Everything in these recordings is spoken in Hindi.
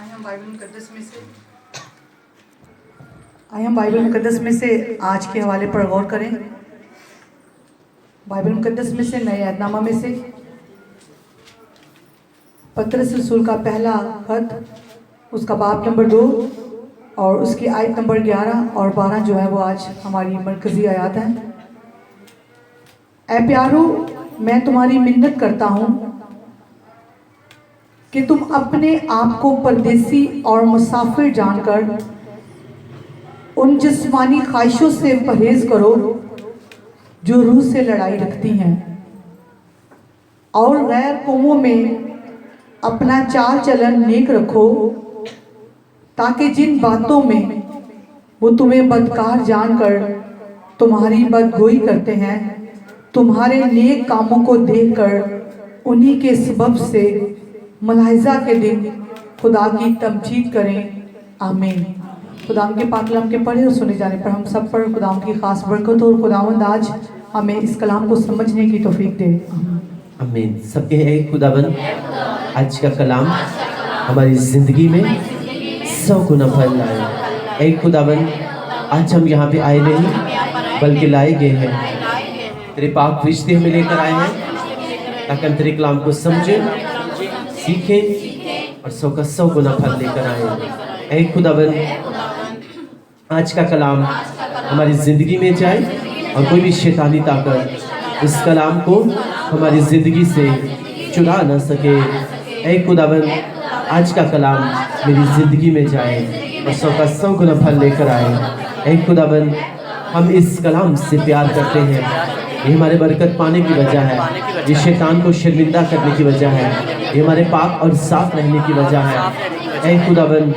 आइए हम बाइबल मुकद्दस में से आज के हवाले पर गौर करें। बाइबल मुकद्दस में से नए ऐतनामा में से पतरस रसूल का पहला खत, उसका बाब नंबर 2 और उसकी आयत नंबर 11 और 12 जो है वो आज हमारी मरकजी आयत है। ऐ प्यारो, मैं तुम्हारी मिन्नत करता हूँ कि तुम अपने आप को परदेसी और मुसाफिर जानकर उन जिस्मानी ख्वाहिशों से परहेज करो जो रूह से लड़ाई रखती हैं, और गैर कौमों में अपना चाल चलन नेक रखो, ताकि जिन बातों में वो तुम्हें बदकार जानकर तुम्हारी बदगोई करते हैं, तुम्हारे नेक कामों को देखकर उन्हीं के सबब से मुलाहिजा के दिन खुदा की तमजीद करें। आमीन। खुदाम के पाक कलाम के पढ़े और सुने जाने पर हम सब पर खुदाम की खास बरकत हो और खुदावंद आज हमें इस कलाम को समझने की तौफीक दे। आमीन। सबके एक खुदावंद आज का कलाम हमारी जिंदगी में 100 गुना फल लाए। एक खुदावंद आज हम यहाँ पे आए नहीं बल्कि लाए गए हैं। तेरे पाक फरिश्ते हमें लेकर आए हैं ताकि हम तेरे कलाम को समझें, सीखें और 100 का 100 गुना फल लेकर आए। एक खुदावंद आज का कलाम हमारी ज़िंदगी में जाए और कोई भी शैतानी ताकत इस कलाम को हमारी ज़िंदगी से चुरा ना सके। एक खुदावंद आज का कलाम मेरी ज़िंदगी में जाए और 100 का 100 गुना फल लेकर आए। एक खुदावंद हम इस कलाम से प्यार करते हैं, ये हमारे बरकत पाने की वजह है, ये शैतान को शर्मिंदा करने की वजह है, ये हमारे पाक और साफ रहने की वजह है। ऐ खुदावंद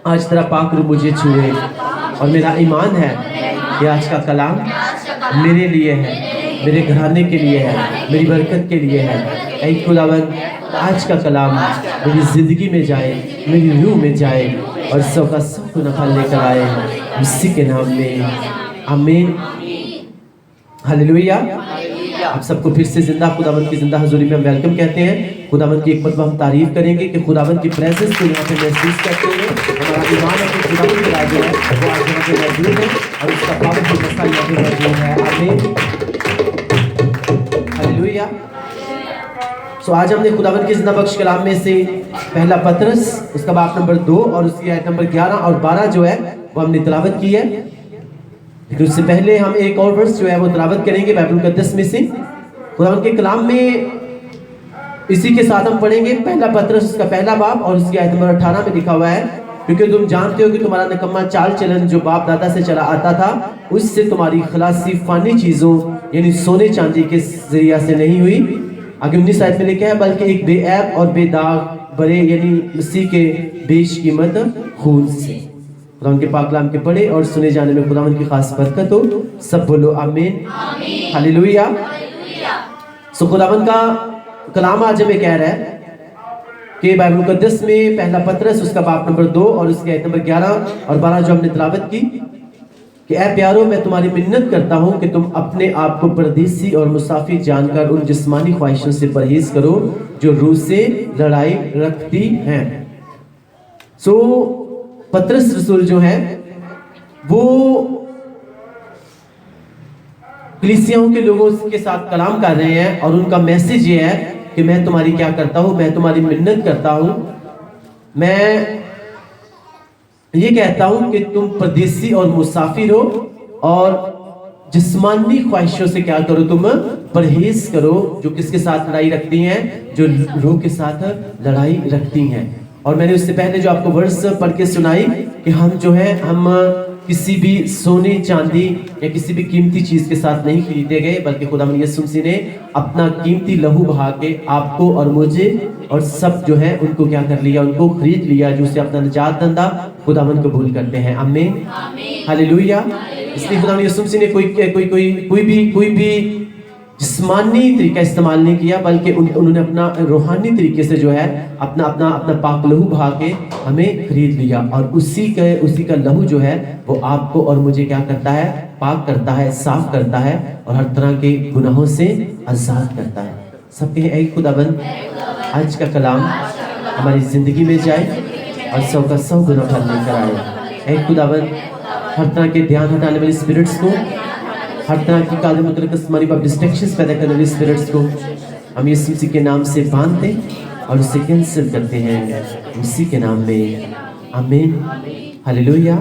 आज तेरा पाक रूह मुझे छुए और मेरा ईमान है कि आज का कलाम मेरे लिए है, मेरे घराने के लिए है, मेरी बरकत के लिए है। ऐ खुदावंद आज का कलाम मेरी ज़िंदगी में जाए, मेरी रूह में जाए और 100 का 100 गुना फल लेकर आए, इसी के नाम में आमीन। हालेलुया। आप सबको फिर से जिंदा खुदावंद की जिंदा हजूरी में हम वेलकम कहते हैं। खुदावंद की एक मरतबा हम तारीफ करेंगे कि खुदावंद की प्रेजेंस को यहाँ पे महसूस करते हैं। हमारा ईमान है कि खुदावंद के राज है वो आज यहाँ पे मौजूद है और उसका पावन की दस्ता यहाँ पे मौजूद है। आमीन। हालेलुया। सो आज हमने खुदावंद के जिंदा बख्श कलाम में से पहला पतरस, उसका बाब नंबर 2 और उसकी आयत नंबर 11 और 12 जो है वो हमने तिलावत की है। लेकिन उससे पहले हम एक और वर्स जो है वो तिलावत करेंगे बाइबल मुकद्दस में से। खुदावंद के कलाम में इसी के साथ हम पढ़ेंगे पहला पतरस, उसका पहला बाब और उसकी आयत नंबर 18 में लिखा हुआ है, क्योंकि तुम जानते हो कि तुम्हारा निकम्मा चाल चलन जो बाप दादा से चला आता था, उससे तुम्हारी खलासी फानी चीज़ों यानी सोने चांदी के जरिया से नहीं हुई। आगे 19 आयत में लिखा है, बल्कि एक बेऐब और बेदाग बड़े यानी मसीह के बेशकीमत खून से। खुदावंद के पाक कलाम के पढ़े और सुने जाने में खुदावंद की खास बरकत हो। सब बोलो आमीन। हालेलुया। सो खुदावंद का कलाम आज हमें कह रहा है कि बाइबल मुकद्दस में पहला पतरस, उसका बाब नंबर 2 और उसकी आयत नंबर 11 और 12 जो हमने तिलावत की कि ऐ प्यारो, मैं तुम्हारी मिन्नत करता हूं कि तुम अपने आप को परदेसी और मुसाफिर जानकर उन जिस्मानी ख्वाहिशों से परहेज करो जो रूह से लड़ाई रखती हैं। सो पतरस रसूल जो है वो कलीसियाओं के लोगों के साथ कलाम कर रहे हैं और उनका मैसेज ये है कि मैं तुम्हारी क्या करता हूं, मैं तुम्हारी मिन्नत करता हूं, मैं ये कहता हूं कि तुम परदेसी और मुसाफिर हो और जिस्मानी ख्वाहिशों से क्या करो, तुम परहेज करो जो किसके साथ लड़ाई रखती हैं, जो रूह के साथ लड़ाई रखती हैं। और मैंने उससे पहले जो आपको वर्स पढ़ के सुनाई कि हम जो है हम किसी भी सोने चांदी या किसी भी कीमती चीज के साथ नहीं खरीदे गए, बल्कि खुदावंद यीशु मसीह ने अपना कीमती लहू बहा के आपको और मुझे और सब जो है उनको क्या कर लिया, उनको खरीद लिया, जो से अपना निजात धंधा खुदावंद कबूल करते हैं। आमीन। हालेलुया। इसलिए खुदावंद यीशु मसीह ने कोई भी जिस्मानी तरीका इस्तेमाल नहीं किया, बल्कि उन्होंने अपना रूहानी तरीके से जो है अपना पाक लहू बहा के हमें खरीद लिया। और उसी का लहू जो है वो आपको और मुझे क्या करता है, पाक करता है, साफ करता है और हर तरह के गुनाहों से आजाद करता है। सबके एक खुदाबंद आज का कलाम हमारी जिंदगी में जाए और 100 का 100 गुना फल लेकर आए। ऐ खुदावन हर तरह के ध्यान हटाने वाली स्पिरिट्स को, हर तरह की काले मुतरकस हमारी पर डिस्ट्रैक्शंस पैदा करने वाली स्पिरिट्स को हम यीशु मसीह के नाम से बांधते और उसे कैंसिल करते हैं उसी के नाम में, आमीन, हालेलुया।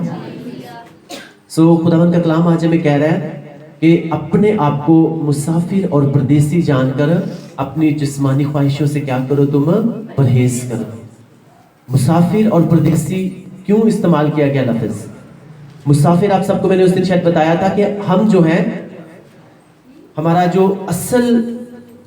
सो खुदावन का कलाम आज हमें कह रहा है कि अपने आप को मुसाफिर और परदेसी जानकर अपनी जिस्मानी ख्वाहिशों से क्या करो, तुम परहेज करो। मुसाफिर और परदेसी क्यों इस्तेमाल किया गया लफ्ज? मुसाफिर, आप सबको मैंने उस दिन शायद बताया था कि हम जो हैं, हमारा जो असल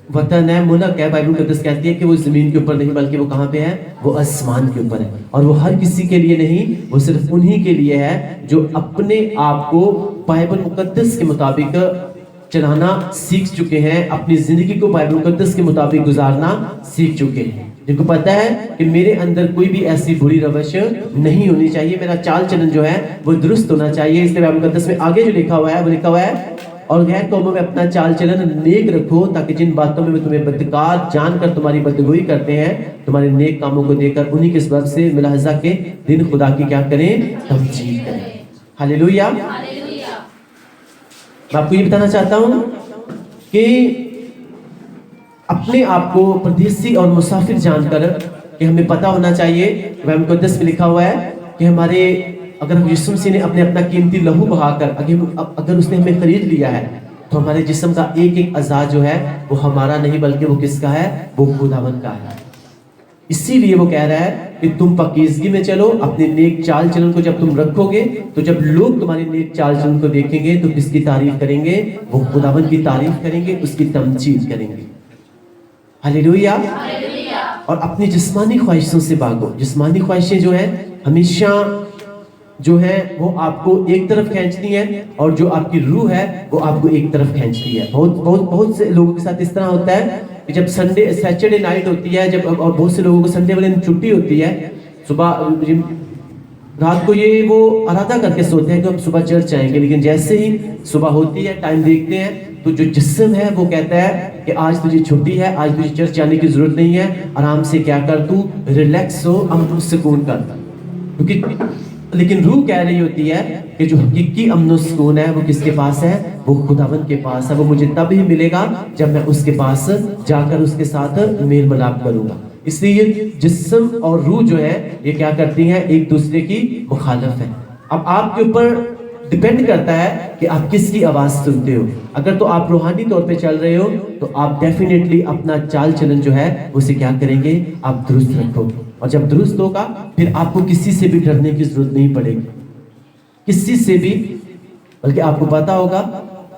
वतन है, मुल्क है, बाइबल मुकद्दस कहती है कि वो जमीन के ऊपर नहीं बल्कि वो कहाँ पे है, वो आसमान के ऊपर है। और वो हर किसी के लिए नहीं, वो सिर्फ उन्हीं के लिए है जो अपने आप को बाइबल मुकद्दस के मुताबिक चलाना सीख चुके हैं, अपनी जिंदगी को बाइबल मुकद्दस के मुताबिक गुजारना सीख चुके हैं, जिनको पता है कि मेरे अंदर कोई भी ऐसी बुरी रवश नहीं होनी चाहिए, मेरा चाल चलन जो है वो दुरुस्त होना चाहिए। इसलिए बाइबल मुकद्दस में आगे जो लिखा हुआ है वो लिखा हुआ है, और गैर कौमों में अपना चाल चलन नेक रखो, ताकि जिन बातों में तुम्हें बदकार जानकर तुम्हारी बदगोई करते हैं, तुम्हारे नेक कामों को देखकर उन्हीं के सबब से मुलाहजा के दिन खुदा की क्या करें, तमजीद करें। हालेलुया। मैं आपको ये बताना चाहता हूं कि अपने आप को परदेसी और मुसाफिर जानकर कि हमें पता होना चाहिए, बाइबल मुकद्दस में लिखा हुआ है कि हमारे, अगर यीशु मसीह ने अपना कीमती लहू बहाकर अगर उसने हमें खरीद लिया है, तो हमारे जिस्म का एक एक अज़ा जो है वो हमारा नहीं बल्कि वो किसका है, वो खुदावन का है। इसीलिए वो कह रहा है कि तुम पाकीज़गी में चलो, अपने नेक चाल चलन को जब तुम रखोगे तो जब लोग तुम्हारे नेक चाल चलन को देखेंगे तो किसकी तारीफ करेंगे, वो खुदावन की तारीफ करेंगे, उसकी तमजीद करेंगे। हालेलुया। और अपनी जिस्मानी ख्वाहिशों से भागो। जिस्मानी ख्वाहिशें जो है हमेशा जो है वो आपको एक तरफ खींचती हैं, और जो आपकी रूह है वो आपको एक तरफ खींचती है। बहुत से लोगों के साथ इस तरह होता है कि जब सैटरडे नाइट होती है, जब, और बहुत से लोगों को संडे वाले दिन छुट्टी होती है, सुबह रात को ये वो इरादा करके सोते हैं कि हम सुबह चर्च आएंगे, लेकिन जैसे ही सुबह होती है, टाइम देखते हैं, तो जो जिस्म है वो कहता है कि आज तुझे छुट्टी है, आज तुझे चर्च जाने की जरूरत नहीं है, आराम से क्या कर, तू रिलैक्स हो, अमन सुकून कर। क्योंकि लेकिन रूह कह रही होती है कि जो हकीकी अमन सुकून है वो किसके पास है, वो खुदावन के पास है। वो मुझे तब ही मिलेगा जब मैं उसके पास जाकर उसके साथ मेल मिलाप करूंगा। इसलिए जिस्म और रूह जो है ये क्या करती हैं, एक दूसरे की मुखालिफ है। अब आपके ऊपर डिपेंड करता है कि आप किसकी आवाज सुनते हो। अगर तो आप रूहानी तौर पे चल रहे हो तो आप डेफिनेटली अपना चाल चलन जो है उसे क्या करेंगे, आप दुरुस्त रखोगे। और जब दुरुस्त होगा फिर आपको किसी से भी डरने की जरूरत नहीं पड़ेगी, किसी से भी, बल्कि आपको पता होगा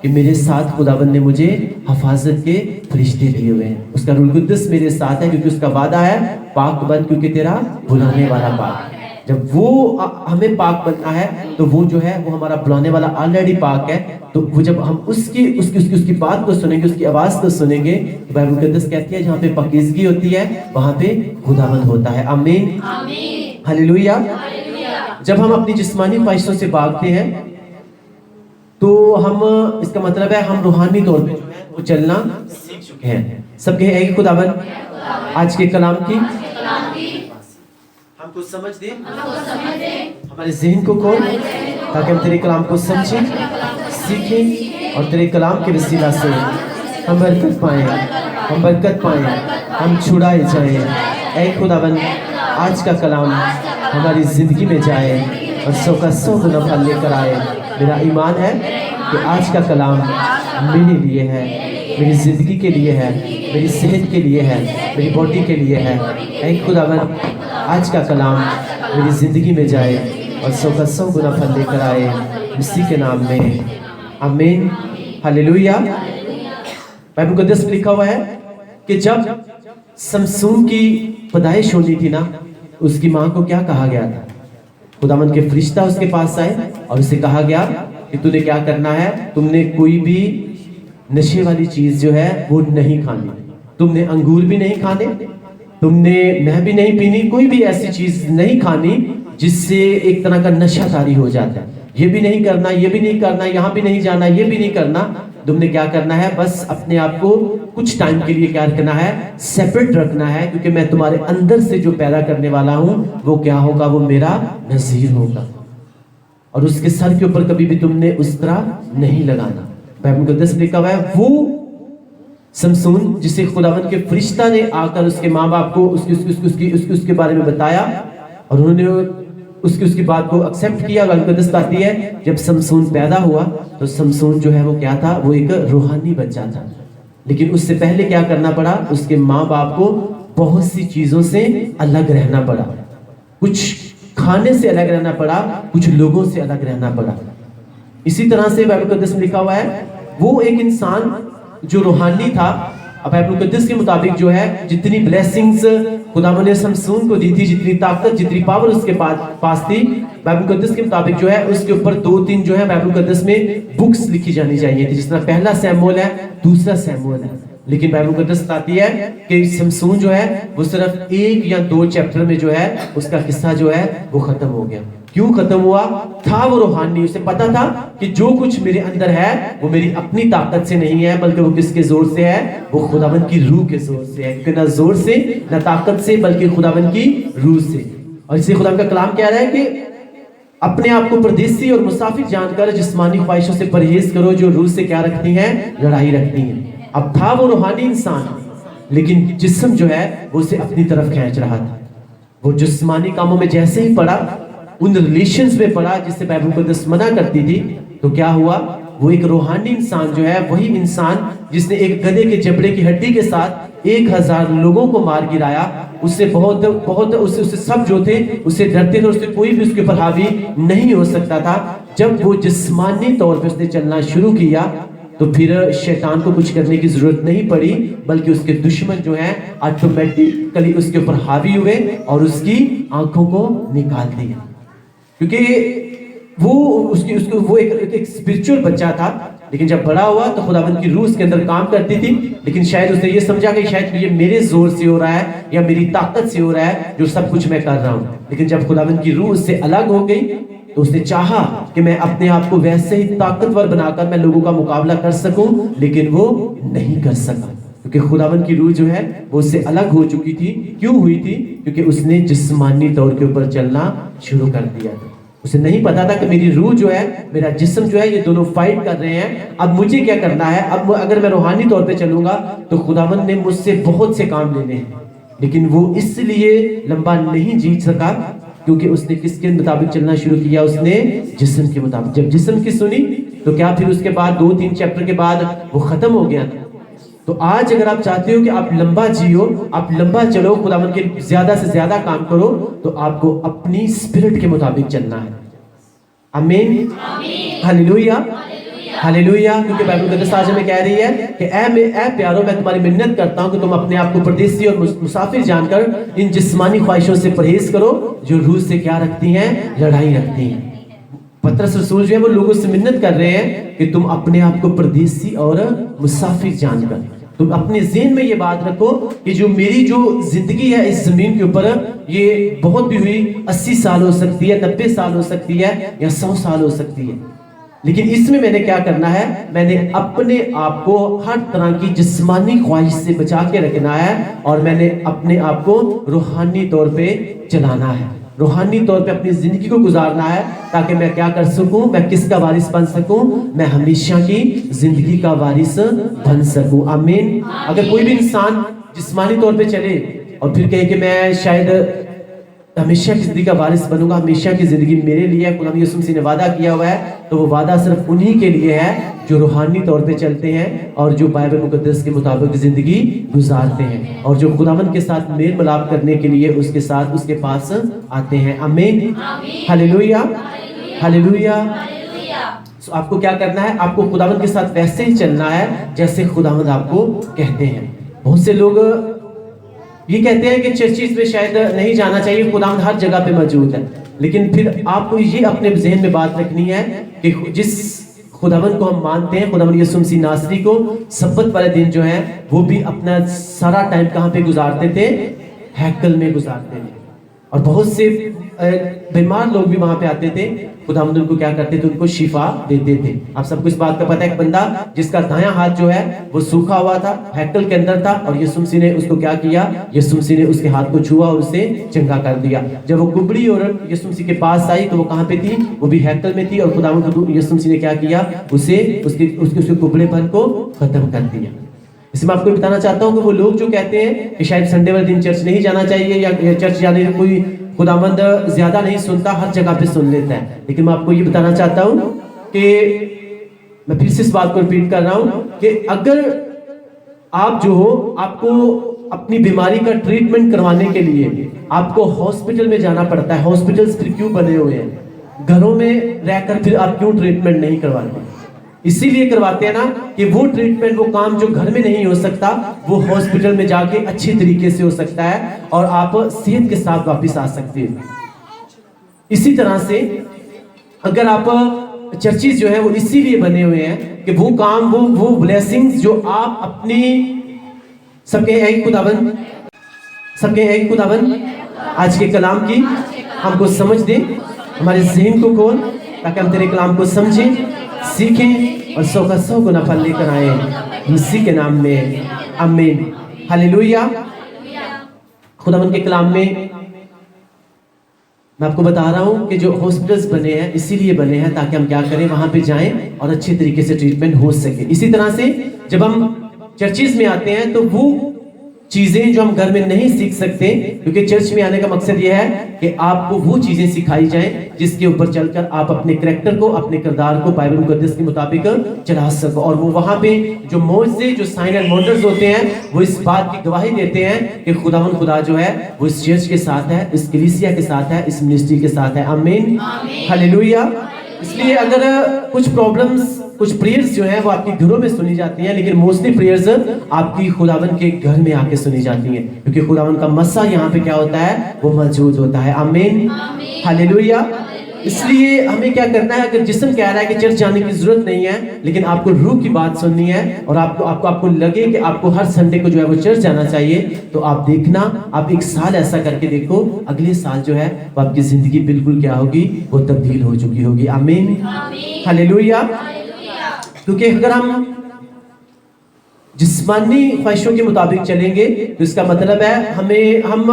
कि मेरे साथ खुदावन ने मुझे हिफाजत के फरिश्ते दिए हुए हैं। उसका रूह कुद्दस मेरे साथ है, क्योंकि उसका वादा है पाक बन क्योंकि तेरा बुलाने वाला पाक। जब वो हमें पाक बनना है तो वो जो है वो हमारा बुलाने वाला ऑलरेडी पाक है। तो वो जब हम उसकी बात को सुनेंगे, उसकी आवाज को सुनेंगे, तो बाइबल मुकद्दस कहती है जहाँ पे पाकीज़गी होती है वहां पे खुदावंद होता है। आमीन, हालेलुया। जब हम अपनी जिस्मानी ख्वाहिशों से भागते हैं तो हम, इसका मतलब है हम रूहानी तौर पे जो है वो चलना सीख चुके हैं। सबके है कि खुदावंद आज के कलाम की हमको समझ दे, हमारे ज़हन को खोल, ताकि हम तेरे कलाम को समझें, सीखें, और तेरे कलाम के वसीला से हम बरकत पाएं, हम छुड़ाए जाएं। ऐ खुदावन आज का कलाम हमारी ज़िंदगी में जाए और 100 का 100 गुना फल लेकर आए। मेरा ईमान है कि आज का कलाम मेरे लिए है, मेरी ज़िंदगी के लिए है, मेरी सेहत के लिए है, मेरी बॉडी के लिए है। ऐ खुदावन आज का कलाम मेरी ज़िंदगी में जाए और 100 का 100 गुना फल लेकर आए, इसी के नाम में, आमीन, हालेलुया। बाइबल मुकद्दस में लिखा हुआ है कि जब समसून की पैदाइश होनी थी ना, उसकी माँ को क्या कहा गया था, खुदावंद के फरिश्ता उसके पास आए और उसे कहा गया कि तूने क्या करना है, तुमने कोई भी नशे वाली चीज जो है वो नहीं खानी, तुमने अंगूर भी नहीं खाने, तुमने मह भी नहीं पीनी, कोई भी ऐसी चीज नहीं खानी जिससे एक तरह का नशा तारी हो जाता है। ये भी नहीं करना, ये भी नहीं करना, यहाँ भी नहीं जाना, ये भी नहीं करना, तुमने क्या करना है, बस अपने आप को कुछ टाइम के लिए क्या रखना है, सेपरेट रखना है, क्योंकि मैं तुम्हारे अंदर से जो पैदा करने वाला हूं वो क्या होगा, वो मेरा नजीर होगा, और उसके सर के ऊपर कभी भी तुमने उस तरह नहीं लगाना। बाइबल मुकद्दस में लिखा हुआ है, वो समसून जिसे खुदावंद के फरिश्ता ने आकर उसके माँ बाप को उसके बारे में बताया, और उन्होंने उसकी बात को एक्सेप्ट किया। बाइबल मुकद्दस कहती है जब समसून पैदा हुआ तो समसून जो है वो क्या था, वो एक रूहानी बच्चा था, लेकिन उससे पहले क्या करना पड़ा, उसके माँ बाप को बहुत सी चीजों से अलग रहना पड़ा, कुछ खाने से अलग रहना पड़ा, कुछ लोगों से अलग रहना पड़ा। इसी तरह से बाइबल मुकद्दस में लिखा हुआ है, वो एक इंसान जो रूहानी था, अब बाइबल मुकद्दस के मुताबिक जो है जितनी ब्लेसिंग्स खुदावंद ने समसून को दी थी, जितनी ताकत, जितनी पावर उसके पास थी, बाइबल मुकद्दस के मुताबिक जो है उसके ऊपर 2-3 जो है बाइबल मुकद्दस में बुक्स लिखी जानी चाहिए थी, जिस तरह पहला सैमुएल है, दूसरा सैमुएल है। लेकिन बाइबल मुकद्दस बताती है कि समसून जो है वो सिर्फ 1 या 2 चैप्टर में जो है उसका किस्सा जो है वो खत्म हो गया। क्यों खत्म हुआ? था वो रूहानी, उसे पता था कि जो कुछ मेरे अंदर है वो मेरी अपनी ताकत से नहीं है, बल्कि वो किसके जोर से है, वो खुदावंद की रूह के जोर से है, क्योंकि ना जोर से ना ताकत से, बल्कि खुदावंद की रूह से। और इसलिए खुदावंद का कलाम कह रहा है कि अपने आप को परदेसी और मुसाफिर जानकर जिस्मानी ख्वाहिशों से परहेज करो, जो रूह से क्या रखती हैं, लड़ाई रखती हैं। अब था वो रूहानी इंसान, लेकिन जिस्म जो है वो उसे अपनी तरफ खींच रहा था। वो जिस्मानी कामों में जैसे ही पड़ा, उन रिलेशंस में पड़ा जिससे बाइबल मुकद्दस मना करती थी, तो क्या हुआ, वो एक रूहानी इंसान जो है, वही इंसान जिसने एक गधे के जबड़े की हड्डी के साथ 1000 लोगों को मार गिराया, उससे बहुत उससे सब जो थे उससे डरते थे, उससे कोई भी उसके ऊपर हावी नहीं हो सकता था। जब वो जिस्मानी तौर पे उसने चलना शुरू किया तो फिर शैतान को कुछ करने की जरूरत नहीं पड़ी, बल्कि उसके दुश्मन जो हैं ऑटोमेटिकली उसके ऊपर हावी हुए और उसकी आंखों को निकाल दिया, क्योंकि वो एक स्पिरिचुअल बच्चा था। लेकिन जब बड़ा हुआ तो खुदावंद की रूह उसके अंदर काम करती थी, लेकिन शायद उसने ये समझा कि शायद ये मेरे जोर से हो रहा है या मेरी ताकत से हो रहा है जो सब कुछ मैं कर रहा हूँ। लेकिन जब खुदावंद की रूह उससे अलग हो गई तो उसने चाहा कि मैं अपने आप को वैसे ही ताकतवर बनाकर मैं लोगों का मुकाबला कर सकूं, लेकिन वो नहीं कर सका, क्योंकि खुदावंद की रूह जो है वो उससे अलग हो चुकी थी। क्यों हुई थी? क्योंकि उसने जिस्मानी तौर के ऊपर चलना शुरू कर दिया था। उसे नहीं पता था कि मेरी रूह जो है, मेरा जिस्म जो है, ये दोनों फाइट कर रहे हैं। अब मुझे क्या करना है? अब अगर मैं रूहानी तौर पे चलूंगा तो खुदावंद ने मुझसे बहुत से काम लेने हैं, लेकिन वो इसलिए लंबा नहीं जीत सका क्योंकि उसने किसके मुताबिक चलना शुरू किया? उसने जिस्म के मुताबिक। जब जिस्म की सुनी तो क्या फिर उसके बाद 2-3 चैप्टर के बाद वो खत्म हो गया था। तो आज अगर आप चाहते हो कि आप लंबा जियो, आप लंबा चलो, खुदावंद के ज्यादा से ज्यादा काम करो, तो आपको अपनी स्पिरिट के मुताबिक चलना है। आमीन, हालेलुया, हालेलुया। क्योंकि बाइबल मुकद्दस आज हमें कह रही है कि ऐ प्यारो, मैं तुम्हारी मिन्नत करता हूं कि तुम अपने आप को परदेसी और मुसाफिर जानकर इन जिस्मानी ख्वाहिशों से परहेज करो जो रूह से क्या रखती हैं, लड़ाई रखती हैं। पतरस रसूल जो है वो लोगों से मिन्नत कर रहे हैं कि तुम अपने आप को परदेसी और मुसाफिर जानकर, तुम अपने ज़हन में ये बात रखो कि जो मेरी जो जिंदगी है इस जमीन के ऊपर, ये बहुत भी हुई 80 साल हो सकती है, 90 साल हो सकती है या 100 साल हो सकती है, लेकिन इसमें मैंने क्या करना है? मैंने अपने आप को हर तरह की जिस्मानी ख्वाहिश से बचा के रखना है और मैंने अपने आप को रूहानी तौर पे चलाना है, रूहानी तौर पे अपनी जिंदगी को गुजारना है, ताकि मैं क्या कर सकूं? मैं किसका वारिस बन सकूं? मैं हमेशा की जिंदगी का वारिस बन सकूं। आमीन। अगर कोई भी इंसान जिस्मानी तौर पे चले और फिर कहे कि मैं शायद हमेशा की जिंदगी का वारिस बनूंगा, हमेशा की जिंदगी मेरे लिए खुदा यीशु मसीह ने वादा किया हुआ है, तो वो वादा सिर्फ उन्हीं के लिए है जो रूहानी तौर पे चलते हैं और जो बाइबल मुकद्दस के मुताबिक जिंदगी गुजारते हैं और जो खुदावंद के साथ मेल मिलाप करने के लिए उसके पास आते हैं। आमीन, हालेलुया, हालेलुया। आपको क्या करना है? आपको खुदावंद के साथ वैसे ही चलना है जैसे खुदावंद आपको कहते हैं। बहुत से लोग ये कहते हैं कि चर्चिस में शायद नहीं जाना चाहिए, खुदावंद हर जगह पे मौजूद है, लेकिन फिर आपको ये अपने ज़हन में बात रखनी है कि जिस खुदावंद को हम मानते हैं, खुदावंद यीशु मसीह नासरी को, सब्बत वाले दिन जो है वो भी अपना सारा टाइम कहाँ पे गुजारते थे? हैकल में गुजारते थे। और बहुत से बीमार लोग भी वहां पे आते थे, खुदावंद उनको क्या करते थे, उनको शिफा देते थे। आप सबको इस बात का पता है, एक बंदा जिसका दायां हाथ जो है वो सूखा हुआ था, हैकल के अंदर था, और यीशु मसीह ने उसको क्या किया, यीशु मसीह ने उसके हाथ को छुआ और उसे चंगा कर दिया। जब वो कुबड़ी औरत यीशु मसीह के पास आई तो वो कहाँ पे थी, वो भी हैकल में थी, और खुदावंद यीशु मसीह ने क्या किया, उसे उसके कुबड़ेपन को खत्म कर दिया। इसमें आपको बताना चाहता हूँ कि वो लोग जो कहते हैं कि शायद संडे वाले दिन चर्च नहीं जाना चाहिए, या चर्च जाने से कोई खुदावंद ज्यादा नहीं सुनता, हर जगह पे सुन लेता है, लेकिन मैं आपको ये बताना चाहता हूँ कि मैं फिर से इस बात को रिपीट कर रहा हूँ कि अगर आप जो हो, आपको अपनी बीमारी का ट्रीटमेंट करवाने के लिए आपको हॉस्पिटल में जाना पड़ता है। हॉस्पिटल्स फिर क्यों बने हुए हैं, घरों में रहकर फिर आप क्यों ट्रीटमेंट नहीं करवाते? इसीलिए करवाते हैं ना कि वो ट्रीटमेंट, वो काम जो घर में नहीं हो सकता, वो हॉस्पिटल में जाके अच्छी तरीके से हो सकता है और आप सेहत के साथ वापस आ सकते हैं। इसी तरह से अगर आप चर्चिस जो है वो इसीलिए बने हुए हैं कि वो काम, वो ब्लेसिंग्स जो आप अपनी सबके एक खुदाबंद आज के कलाम की हमको समझ दे, हमारे ज़हन को खोल, ताकि हम तेरे कलाम को समझें, सीखें और 100 का 100 गुना फल लेकर आए, मसीह के नाम में, आमीन, हालेलुया। खुदावंद के कलाम में मैं आपको बता रहा हूं कि जो हॉस्पिटल्स बने हैं इसीलिए बने हैं ताकि हम क्या करें, वहां पे जाएं और अच्छे तरीके से ट्रीटमेंट हो सके। इसी तरह से जब हम चर्चिस में आते हैं तो वो चीजें जो हम घर में नहीं सीख सकते, क्योंकि चर्च में आने का मकसद यह है कि आपको वो चीजें सिखाई जाएं जिसके ऊपर चलकर आप अपने करैक्टर को, अपने किरदार को बाइबल मुकद्दस के मुताबिक चला सको। और वो वहां पे जो मौजज़े, जो साइन एंड वंडर्स होते हैं, वो इस बात की गवाही देते हैं कि खुदा जो है वो इस चर्च के साथ है, इस कलीसिया के साथ है, इस मिनिस्ट्री के साथ है, आमीन, हालेलुया। इसलिए अगर कुछ प्रॉब्लम्स, कुछ प्रेयर्स जो है वो आपके घरों में सुनी जाती हैं, लेकिन मोस्टली प्रेयर्स आपकी खुदावंद के घर में आके सुनी जाती हैं, क्योंकि खुदावंद का मसा यहाँ पे क्या होता है, वो मौजूद होता है, आमीन, हालेलुया। इसलिए हमें क्या करना है, अगर जिस्म कह रहा है कि चर्च जाने की जरूरत नहीं है, लेकिन आपको रूह की बात सुननी है और आपको लगे कि आपको हर संडे को जो है वो चर्च जाना चाहिए, तो आप देखना, आप 1 साल ऐसा करके देखो, अगले साल जो है वो आपकी जिंदगी बिल्कुल क्या होगी, वो तब्दील हो चुकी होगी, आमीन, हालेलुया। क्योंकि अगर हम जिस्मानी ख्वाहिशों के मुताबिक चलेंगे तो इसका मतलब है हम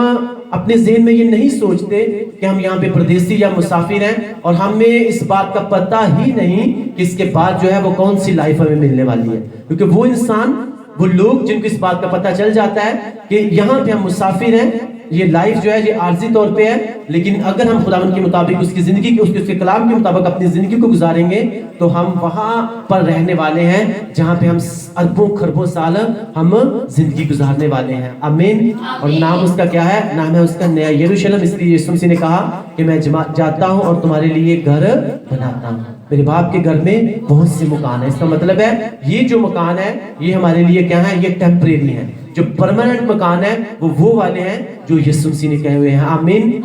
अपने ज़हन में ये नहीं सोचते कि हम यहाँ पे परदेसी या मुसाफिर हैं, और हमें इस बात का पता ही नहीं कि इसके बाद जो है वो कौन सी लाइफ हमें मिलने वाली है। क्योंकि वो इंसान, वो लोग जिनको इस बात का पता चल जाता है कि यहाँ पे हम मुसाफिर हैं, ये लाइफ जो है ये आर्जी तौर पे है, लेकिन अगर हम खुदावंद के मुताबिक उसकी जिंदगी की, उसके कलाम के मुताबिक अपनी जिंदगी को गुजारेंगे तो हम वहां पर रहने वाले हैं जहां पे हम अरबों खरबों साल हम जिंदगी गुजारने वाले हैं, आमीन। और नाम उसका क्या है, नाम है उसका नया यरूशलेम। इसलिए यीशु मसीह ने कहा कि मैं जाता हूं और तुम्हारे लिए घर बनाता हूं। मेरे बाप के घर में बहुत से मकान है। इसका मतलब है ये जो मकान है ये हमारे लिए क्या है, ये टेम्परेरी है। जो परमानेंट मकान है वो वाले हैं जो यीशु मसीह ने कहे हुए हैं, आमीन,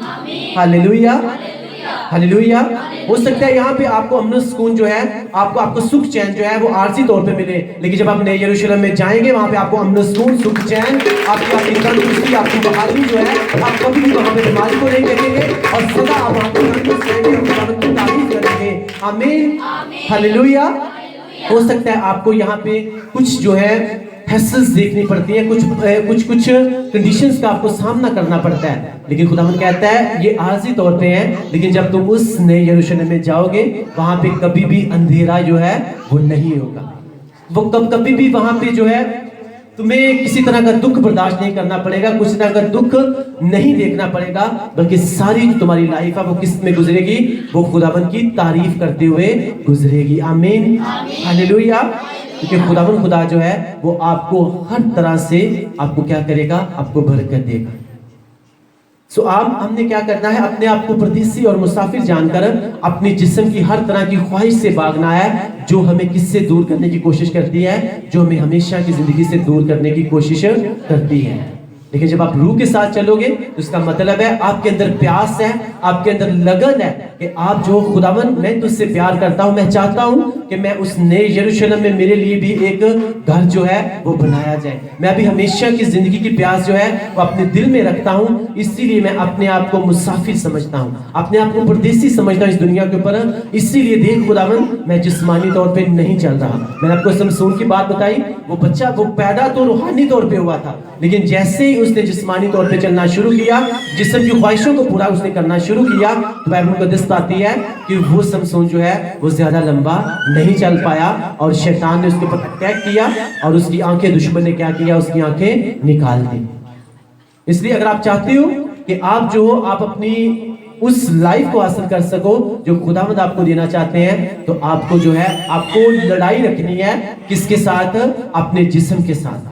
हालेलुया, हालेलुया। हो सकता है यहाँ पे आपको अमन सुकून जो है, आपको सुख चैन जो है वो आर्जी तौर पे मिले, लेकिन जब आप नए यरूशलेम में जाएंगे वहां पे आपको अमन सुकून, सुख चैन, आपकी तंदुरुस्ती, आपकी बहादुरी जो है, आप कभी भी वहां पे बीमारी को नहीं देखेंगे और सदा आप वहां पे तारीफ करेंगे, आमीन, हालेलुया। हो सकता है आपको यहाँ पे कुछ जो है हैसल्स देखनी पड़ती है, कुछ कंडीशंस का आपको सामना करना पड़ता है, लेकिन खुदावंद कहता है ये आर्जी तौर पे है, लेकिन जब तुम उस नए यरूशलेम में जाओगे वहां पे कभी भी अंधेरा जो है वो नहीं होगा। वो कभी भी वहां पे जो है तुम्हें किसी तरह का दुख बर्दाश्त नहीं करना पड़ेगा, कुछ तरह का दुख नहीं देखना पड़ेगा, बल्कि सारी जो तुम्हारी लाइफ है वो किस में गुजरेगी, वो खुदावंद की तारीफ करते हुए गुजरेगी, आमीन, हालेलुया। क्योंकि खुदा जो है वो आपको हर तरह से आपको क्या करेगा, आपको बरकत देगा। सो हमने क्या करना है, अपने आप को परदेसी और मुसाफिर जानकर अपनी जिस्म की हर तरह की ख्वाहिश से भागना है जो हमें किससे दूर करने की कोशिश करती है, जो हमें हमेशा की जिंदगी से दूर करने की कोशिश करती है। लेकिन जब आप रूह के साथ चलोगे तो इसका मतलब है आपके अंदर प्यास है, आपके अंदर लगन है कि आप जो खुदावन मैं तुझसे प्यार करता हूं, मैं चाहता हूं कि मैं उस नए यरूशलेम में मेरे लिए भी एक घर जो है वो बनाया जाए। मैं अभी हमेशा की जिंदगी की प्यास जो है वो अपने दिल में रखता हूं, इसीलिए मैं अपने आप को मुसाफिर समझता हूं, अपने आप को परदेसी समझता हूं इस दुनिया के ऊपर। इसीलिए देख खुदावन मैं जिस्मानी तौर पे नहीं चल रहा। मैंने आपको शमसून की बात बताई, वो बच्चा वो पैदा तो रूहानी तौर पे हुआ था, लेकिन जैसे ही उसने जिस्मानी तौर पे चलना शुरू किया, जिस्म की ख्वाहिशों को पूरा उसने करना शुरू किया, तो बाइबल मुकद्दस बताती है कि वो शमसून जो है वो ज्यादा लंबा नहीं चल पाया और शैतान ने उसके ऊपर अटैक किया और उसकी आंखें, दुश्मन ने क्या किया, उसकी आंखें निकाल दी। इसलिए अगर आप चाहते हो कि आप जो हो आप अपनी उस लाइफ को हासिल कर सको जो खुदावंद आपको देना चाहते हैं, तो आपको जो है आपको लड़ाई रखनी है किसके साथ? अपने जिस्म के साथ,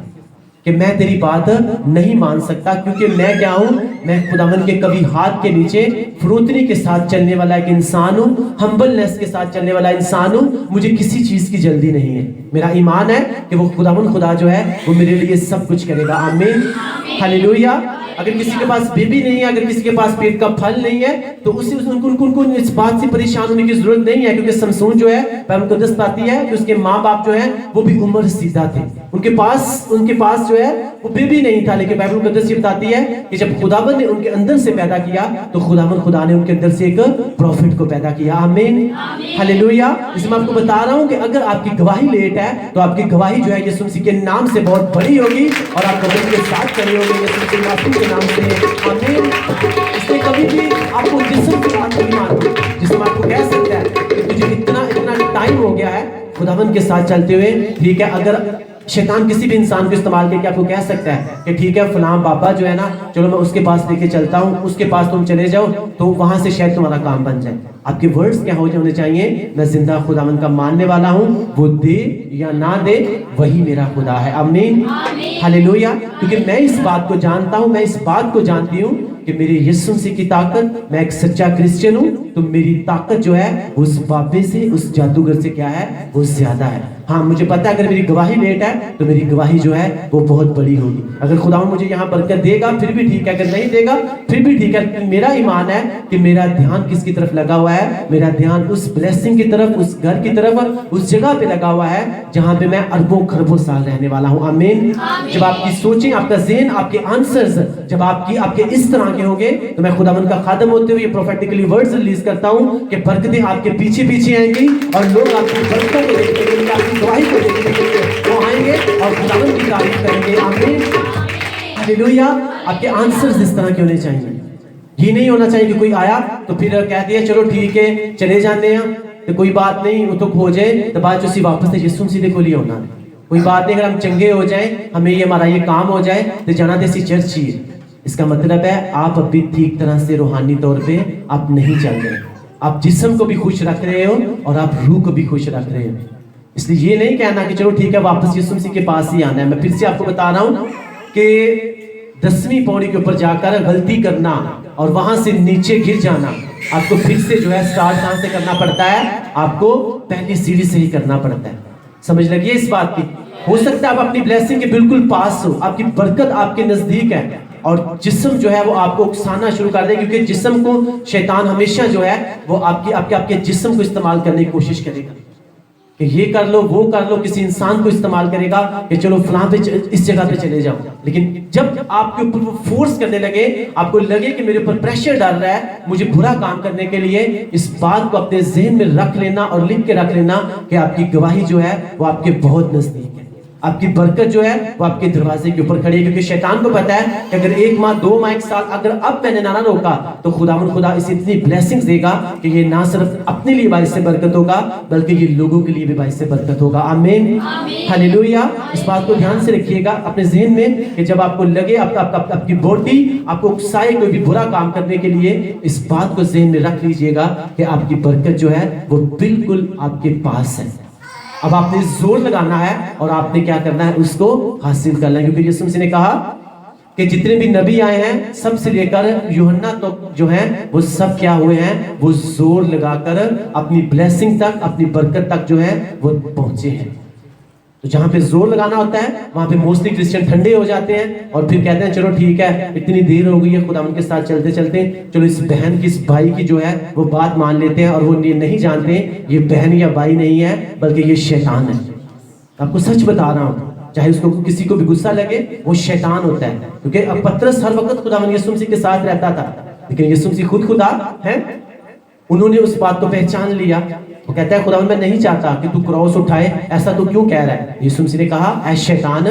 कि मैं तेरी बात नहीं मान सकता क्योंकि मैं क्या हूं? मैं खुदावंद के कभी हाथ के नीचे फरोतनी के साथ चलने वाला एक इंसान हूं, हम्बलनेस के साथ चलने वाला इंसान हूं। मुझे किसी चीज की जल्दी नहीं है। मेरा ईमान है कि वो खुदावंद खुदा जो है वो मेरे लिए सब कुछ करेगा। आमीन, हालेलुया। अगर किसी के पास बेबी नहीं है, अगर किसी के पास पेट का फल नहीं है, तो उनको इस बात से परेशान होने की जरूरत नहीं है, क्योंकि शमसून जो है बाइबल मुकद्दस बताती है कि उसके माँ बाप जो है वो भी उम्र सीधा थे, उनके पास जो है वो बेबी नहीं था, लेकिन बाइबल मुकद्दस ये बताती है कि जब खुदावन ने उनके अंदर से पैदा किया तो खुदावन खुदा ने उनके अंदर से एक प्रॉफिट को पैदा किया। आमीन, हालेलुया। इसमें आपको बता रहा हूं कि अगर आपकी गवाही लेट है तो आपकी गवाही जो है यीशु मसीह के नाम से बहुत बड़ी होगी और आप कदम के साथ खड़े होंगे यीशु मसीह के नाम से। आमीन। इसलिए कभी भी आपको जिस्म की बात नहीं माननी, जिस्म आपको कह सकता है कि तुझे इतना टाइम हो गया है खुदावन के साथ चलते हुए, ठीक है। अगर शैतान किसी भी इंसान को इस्तेमाल करके आपको कह सकता है कि ठीक है फलां बाबा जो है ना, चलो मैं उसके पास लेके चलता हूँ, उसके पास तुम चले जाओ तो वहां से शायद तुम्हारा काम बन जाए। आपके वर्ड्स क्या होने चाहिए? मैं जिंदा खुदावन का मानने वाला हूँ, वो दे या ना दे वही मेरा खुदा है। आमीन, हालेलुया। क्योंकि मैं इस बात को जानता हूँ, मैं इस बात को जानती हूँ कि मेरे यीशु मसीह की ताकत, मैं एक सच्चा क्रिश्चियन हूँ, तो मेरी ताकत जो है उस बाबे से, उस जादूगर से क्या है, वो ज्यादा है। हाँ, मुझे पता है अगर मेरी गवाही लेट है तो मेरी गवाही जो है वो बहुत बड़ी होगी। अगर खुदा मुझे यहाँ बरकत देगा फिर भी ठीक है, अगर नहीं देगा फिर भी ठीक है। मेरा ईमान है कि मेरा ध्यान किसकी तरफ लगा हुआ है? मेरा ध्यान उस ब्लेसिंग की तरफ, उस घर की तरफ, उस जगह पे लगा हुआ है जहाँ पे मैं अरबों खरबों साल रहने वाला हूँ। आमीन। जब आपकी सोचें, आपका ज़हन, आपके आंसर्स जब आपके इस तरह के होंगे, तो मैं खुदावंद का खादम होते हुए प्रोफेटिकली वर्ड्स रिलीज करता हूँ कि बरकतें आपके पीछे पीछे आएंगी और लोग आपकी बरकतों को देखने के लिए, आपकी गवाही को देखने के लिए वो आएंगे और खुदावंद की तारीफ करेंगे। आमीन, हालेलुया। आपके आंसर्स इस तरह के होने चाहिए। ये नहीं होना चाहिए कि कोई आया तो फिर कह दिया चलो ठीक है चले जाते हैं, तो कोई बात नहीं, वो तो हो जाए तो बाद जो वापस से यीशु मसीह को लिए होना, कोई बात नहीं। अगर हम चंगे हो जाए, हमें ये हमारा ये काम हो जाए तो जाना देसी चर्च ही है। इसका मतलब है आप अभी ठीक तरह से रूहानी तौर पे आप नहीं चल रहे। आप जिस्म को भी खुश रख रहे हो और आप रूह को भी खुश रख रहे हो। इसलिए ये नहीं कहना कि चलो ठीक है वापस यीशु मसीह के पास ही आना है। मैं फिर से आपको बता रहा हूँ कि 10वीं पौड़ी के ऊपर जाकर गलती करना और वहां से नीचे गिर जाना, आपको फिर से जो है स्टार्ट कहां से करना पड़ता है? आपको पहली सीढ़ी से ही करना पड़ता है। समझ लगी इस बात की? हो सकता है आप अपनी ब्लेसिंग के बिल्कुल पास हो, आपकी बरकत आपके नजदीक है और जिस्म जो है वो आपको उकसाना शुरू कर दे, क्योंकि जिस्म को शैतान हमेशा जो है वो आपके जिस्म को इस्तेमाल करने की कोशिश करेगा कि ये कर लो वो कर लो। किसी इंसान को इस्तेमाल करेगा कि चलो फलां पे इस जगह पे चले जाओ, लेकिन जब आपके ऊपर वो फोर्स करने लगे, आपको लगे कि मेरे ऊपर प्रेशर डाल रहा है मुझे बुरा काम करने के लिए, इस बात को अपने ज़हन में रख लेना और लिख के रख लेना कि आपकी गवाही जो है वो आपके बहुत नजदीक है। आपकी बरकत जो है वो आपके दरवाजे के ऊपर खड़ी है, क्योंकि शैतान को पता है कि अगर 1 माह 2 माह 1 साल अगर अब मैंने ना रोका तो खुदा इसे इतनी ब्लेसिंग्स देगा कि ये ना सिर्फ अपने लिए बाइस से बरकत होगा बल्कि ये लोगों के लिए भी बाइस से बरकत होगा। आमीन, हालेलुया। इस बात को ध्यान से रखिएगा अपने ज़हन में कि जब आपको लगे आपकी बॉडी आपको उकसाए कोई भी बुरा काम करने के लिए, इस बात को ज़हन में रख लीजिएगा कि आपकी बरकत जो है वो बिल्कुल आपके पास है। अब आपने जोर लगाना है और आपने क्या करना है? उसको हासिल करना है, क्योंकि यीशु मसीह ने कहा कि जितने भी नबी आए हैं सबसे लेकर यूहन्ना तक जो है वो सब क्या हुए हैं? वो जोर लगाकर अपनी ब्लेसिंग तक, अपनी बरकत तक जो है वो पहुंचे हैं। तो जहां पे जोर लगाना होता है वहां पे मोस्टली क्रिश्चियन ठंडे हो जाते हैं और फिर कहते हैं चलो ठीक है, इतनी देर हो गई है खुदा उनके साथ चलते चलते, चलो इस बहन की इस भाई की जो है वो बात मान लेते हैं, और वो ये नहीं जानते ये बहन या भाई नहीं है बल्कि ये शैतान है। आपको सच बता रहा हूं, चाहे उसको किसी को भी गुस्सा लगे, वो शैतान होता है। क्योंकि अब पतरस हर वक्त खुदावंद यीशु मसीह के साथ रहता था, लेकिन यीशु मसीह खुद खुदा है, उन्होंने उस बात को पहचान लिया। वो कहता है खुदावंद मैं नहीं चाहता कि तू क्रॉस उठाए, ऐसा तू क्यों कह रहा है? यीशु मसीह ने कहा ऐ शैतान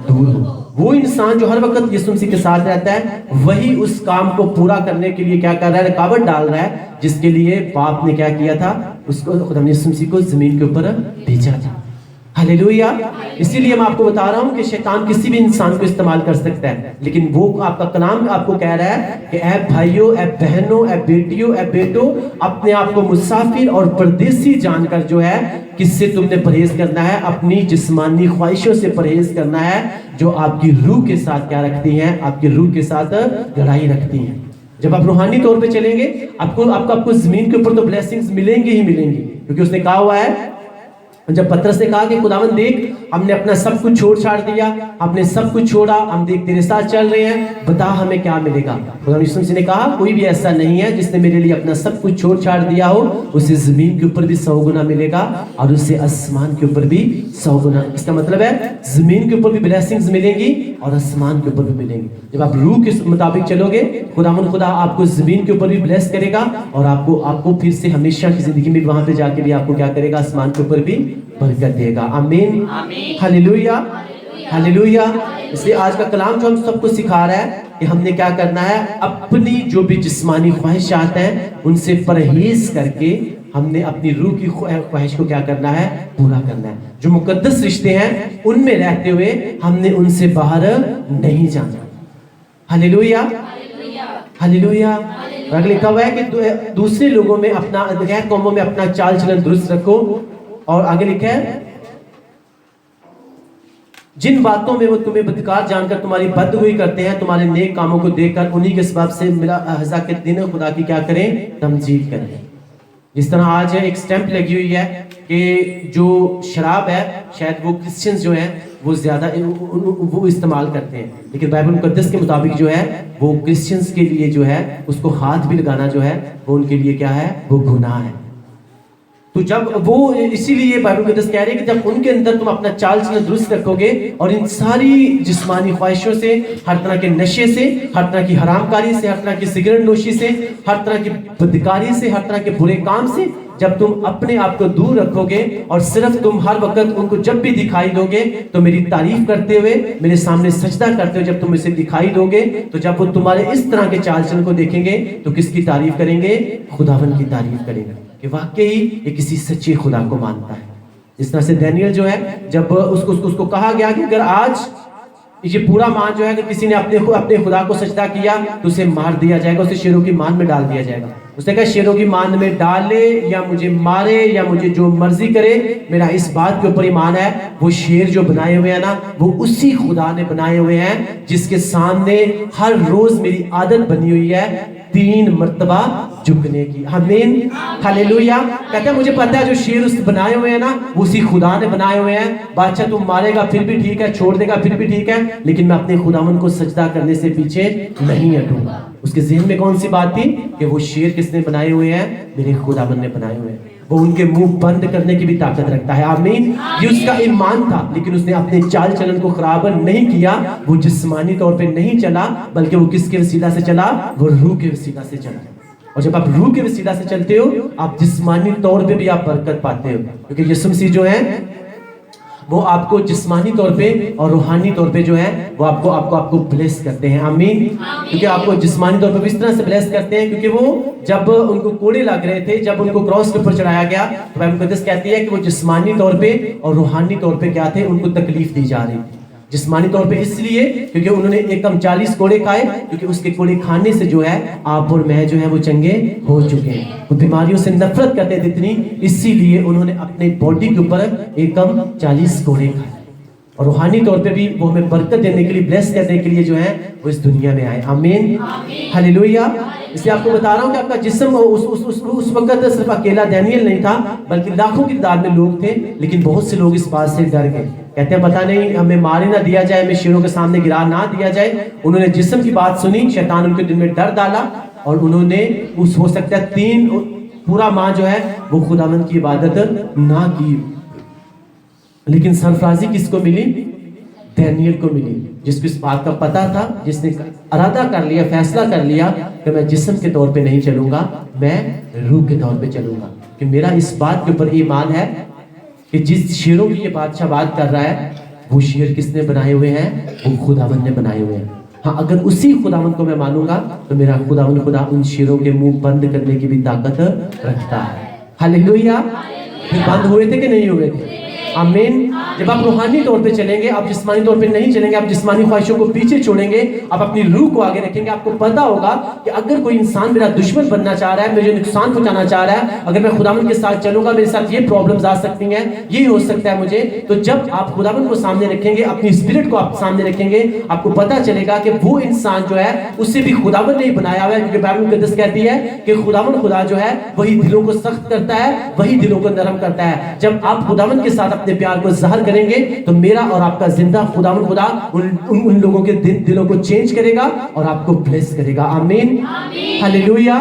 दूर हो। वो इंसान जो हर वक्त यीशु मसीह के साथ रहता है, वही उस काम को पूरा करने के लिए क्या कर रहा है? रुकावट डाल रहा है, जिसके लिए बाप ने क्या किया था? उसको खुदावंद यीशु मसीह को जमीन के ऊपर भेजा था। हालेलुया। इसीलिए मैं आपको बता रहा हूं कि शैतान किसी भी इंसान को इस्तेमाल कर सकता है, लेकिन वो आपका कलाम आपको कह रहा है कि ऐ भाइयों, ऐ बहनों, ऐ बेटियों, ऐ बेटों, अपने आप को मुसाफिर और परदेसी जानकर जो है किससे तुमने परहेज करना है? अपनी जिस्मानी ख्वाहिशों से परहेज करना है, जो आपकी रूह के साथ क्या रखती हैं? आपकी रूह के साथ लड़ाई रखती हैं। जब आप रूहानी तौर पे चलेंगे, आपको जमीन के ऊपर तो ब्लेसिंग्स मिलेंगी ही मिलेंगी, क्योंकि उसने कहा हुआ है, जब पतरस ने कहा कि खुदावंद देख, हमने अपना सब कुछ छोड़ छाड़ दिया, हमने सब कुछ छोड़ा, हम देख तेरे साथ चल रहे हैं, बता हमें क्या मिलेगा? खुदावंद यीशु मसीह ने कहा कोई भी ऐसा नहीं है जिसने मेरे लिए अपना सब कुछ छोड़ छाड़ दिया हो, उसे जमीन के ऊपर भी 100 गुना मिलेगा और उसे आसमान के ऊपर भी 100 गुना। इसका मतलब है जमीन के ऊपर भी ब्लेसिंग्स मिलेंगी और आसमान के ऊपर भी मिलेंगी। जब आप रूह के मुताबिक चलोगे, खुदावंद खुदा आपको जमीन के ऊपर भी ब्लेस करेगा और आपको फिर से हमेशा की जिंदगी में वहां पे जाके भी आपको क्या करेगा? आसमान के ऊपर भी बरकत देगा। आमीन, हालेलुया, हालेलुया। इसलिए आज का कलाम जो हम सबको सिखा रहा है कि हमने क्या करना है? अपनी जो भी जिस्मानी ख्वाहिशात हैं उनसे परहेज करके हमने अपनी रूह की ख्वाहिश को क्या करना है? पूरा करना है। जो मुकद्दस रिश्ते हैं उनमें रहते हुए हमने उनसे बाहर नहीं जाना। Hallelujah, hallelujah. और लिखा हुआ है कि दूसरे लोगों में अपना, गैर कौमों में अपना चाल चलन दुरुस्त रखो। और आगे लिखा है जिन बातों में वो तुम्हें बदकार जानकर तुम्हारी बदगुई करते हैं, तुम्हारे नेक कामों को देखकर उन्हीं के सबब से मिला हज़ा के दिन खुदा की क्या करें? तमजीद करें। जिस तरह आज एक स्टैंप लगी हुई है कि जो शराब है शायद वो क्रिश्चियंस जो हैं वो ज्यादा वो इस्तेमाल करते हैं, लेकिन बाइबल मुकद्दस के मुताबिक जो है वो क्रिश्चियंस के लिए जो है उसको हाथ भी लगाना जो है वो उनके लिए क्या है? वो गुनाह है। तो जब वो, इसीलिए बाइबल मुकद्दस कह रहे हैं कि जब उनके अंदर तुम अपना चाल चलन दुरुस्त रखोगे और इन सारी जिस्मानी ख्वाहिशों से, हर तरह के नशे से, हर तरह की हरामकारी से, हर तरह की सिगरेट नोशी से, हर तरह की बदकारी से, हर तरह के बुरे काम से जब तुम अपने आप को दूर रखोगे और सिर्फ तुम हर वक्त उनको जब भी दिखाई दोगे तो मेरी तारीफ करते हुए, मेरे सामने सजदा करते हुए जब तुम इसे दिखाई दोगे, तो जब वो तुम्हारे इस तरह के चाल चलन को देखेंगे तो किसकी तारीफ करेंगे? खुदावन की तारीफ करेंगे कि वाकई ये किसी सच्चे खुदा को मानता है। इस तरह से दानियल जो है, जब उसको कहा गया कि अगर आज ये पूरा मान जो है कि किसी ने अपने खुदा को सजदा किया तो उसे मार दिया जाएगा, उसे शेरों की मान में डाल दिया जाएगा। उसने कहा शेरों की मान में डाले या मुझे मारे या मुझे जो मर्जी करे, मेरा इस बात के ऊपर ईमान है वो शेर जो बनाए हुए हैं ना, वो उसी खुदा ने बनाए हुए हैं जिसके सामने हर रोज मेरी आदत बनी हुई है 3 मर्तबा झुकने की। आमीन, हालेलुया। कहते हैं मुझे पता है जो शेर उस बनाए हुए हैं ना वो उसी खुदा ने बनाए हुए हैं। बादशाह तुम मारेगा फिर भी ठीक है, छोड़ देगा फिर भी ठीक है, लेकिन मैं अपने खुदावन को सजदा करने से पीछे नहीं हटूंगा। उसके ज़हन में कौन सी बात थी कि वो शेर किसने बनाए हुए हैं? मेरे खुदावन ने बनाए हुए हैं। वो उनके मुंह बंद करने की भी ताकत रखता है। आमीन, ये उसका ईमान था, लेकिन उसने अपने चाल चलन को खराब नहीं किया। वो जिस्मानी तौर पे नहीं चला, बल्कि वो किसके वसीला से चला? वो रूह के वसीला से चला। और जब आप रूह के वसीला से चलते हो, आप जिस्मानी तौर पे भी आप बरकत पाते हो, क्योंकि यीशु मसीह जो है वो आपको जिस्मानी तौर पे और रूहानी तौर पे जो है वो आपको ब्लेस करते हैं। आमीन। क्योंकि आपको जिस्मानी तौर पे इस तरह से ब्लेस करते हैं क्योंकि वो जब उनको कोड़े लग रहे थे, जब उनको क्रॉस के ऊपर चढ़ाया गया, तो बाइबल मुकद्दस कहती है कि वो जिस्मानी तौर पे और रूहानी तौर पे क्या थे? उनको तकलीफ दी जा रही थी। जिस्मानी तौर पे इसलिए क्योंकि उन्होंने एकदम 40 कोड़े खाए, क्योंकि उसके कोड़े खाने से जो है आप और मैं जो है वो चंगे हो चुके हैं। वो बीमारियों से नफरत करते थे इतनी, इसीलिए उन्होंने अपने बॉडी के ऊपर एकदम 40 कोड़े खाए। और रूहानी तौर पे भी वो हमें बरकत देने के लिए, ब्लेस करने के लिए जो है वो इस दुनिया में आए। आमीन, हालेलुया। इसलिए आपको बता रहा हूँ कि आपका जिस्म उस वक्त सिर्फ अकेला डैनियल नहीं था, बल्कि लाखों की तादाद में लोग थे। लेकिन बहुत से लोग इस बात से डर गए, कहते हैं पता नहीं हमें मारे ना दिया जाए, हमें शेरों के सामने गिरा ना दिया जाए। उन्होंने जिस्म की बात सुनी, शैतान उनके दिल में डर डाला और उन्होंने उस हो सकता है 3 पूरा माह जो है वो खुदावंद की इबादत ना की। लेकिन सरफराजी किसको मिली? डैनियल को मिली, जिसको इस बात का पता था, जिसने इरादा कर लिया, फैसला कर लिया कि मैं जिस्म के तौर पे नहीं चलूंगा, मैं रूह के तौर पे चलूंगा। कि मेरा इस बात के ऊपर ईमान है कि जिस शेरों की ये बादशाह बात कर रहा है, वो शेर किसने बनाए हुए हैं? वो खुदावंद ने बनाए हुए हैं। हाँ, अगर उसी खुदावंद को मैं मानूंगा तो मेरा खुदावंद खुदा उन शेरों के मुंह बंद करने की भी ताकत रखता है। हालेलुया। फिर बंद हुए थे कि नहीं हुए थे? आमीन। जब आप रूहानी तौर पे चलेंगे, आप जिस्मानी तौर पे नहीं चलेंगे, आप जिस्मानी ख्वाहिशों को पीछे छोड़ेंगे, आप अपनी रूह को आगे रखेंगे। आपको पता होगा कि अगर कोई इंसान मेरा दुश्मन बनना चाह रहा है, मुझे नुकसान पहुंचाना चाह रहा है, अगर मैं खुदावंद के साथ चलूंगा मेरे साथ ये प्रॉब्लम्स आ सकती हैं, ये हो सकता है मुझे। तो जब आप खुदावंद को सामने रखेंगे, अपनी स्पिरिट को आप सामने रखेंगे, आपको पता चलेगा कि वो इंसान जो है उससे भी खुदावंद ने बनाया हुआ है। क्योंकि बाइबल मुकद्दस कहती है कि खुदावंद खुदा जो है वही दिलों को सख्त करता है, वही दिलों को नरम करता है। जब आप खुदावंद के साथ अपने प्यार को ज़ाहिर करेंगे तो मेरा और आपका जिंदा खुदावंद खुदा उन लोगों के दिलों को चेंज करेगा और आपको ब्लेस करेगा। आमीन, हालेलुया।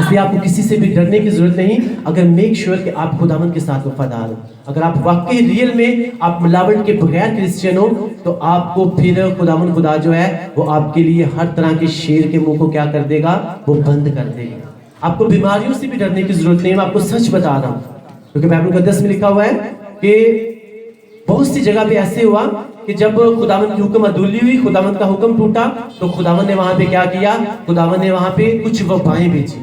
इसलिए आपको किसी से भी डरने की जरूरत नहीं। अगर मेक श्योर कि आप खुदावंद के साथ वफादार हो, अगर आप वाकई रियल में आप मिलावट के बगैर क्रिश्चियन हो, तो आपको फिर खुदावंद खुदा जो है वो आपके लिए हर तरह के शेर के मुंह को क्या कर देगा? वो बंद कर देगा। आपको बीमारियों से भी डरने की जरूरत नहीं। मैं आपको सच बता रहा हूँ, क्योंकि बाइबल मुकद्दस में लिखा हुआ है कि बहुत सी जगह पे ऐसे हुआ कि जब खुदावंद की हुक्म अदुल्ली हुई, खुदावंद का हुक्म टूटा, तो खुदावंद ने वहां पे क्या किया? खुदावंद ने वहां पे कुछ वबाएं भेजी,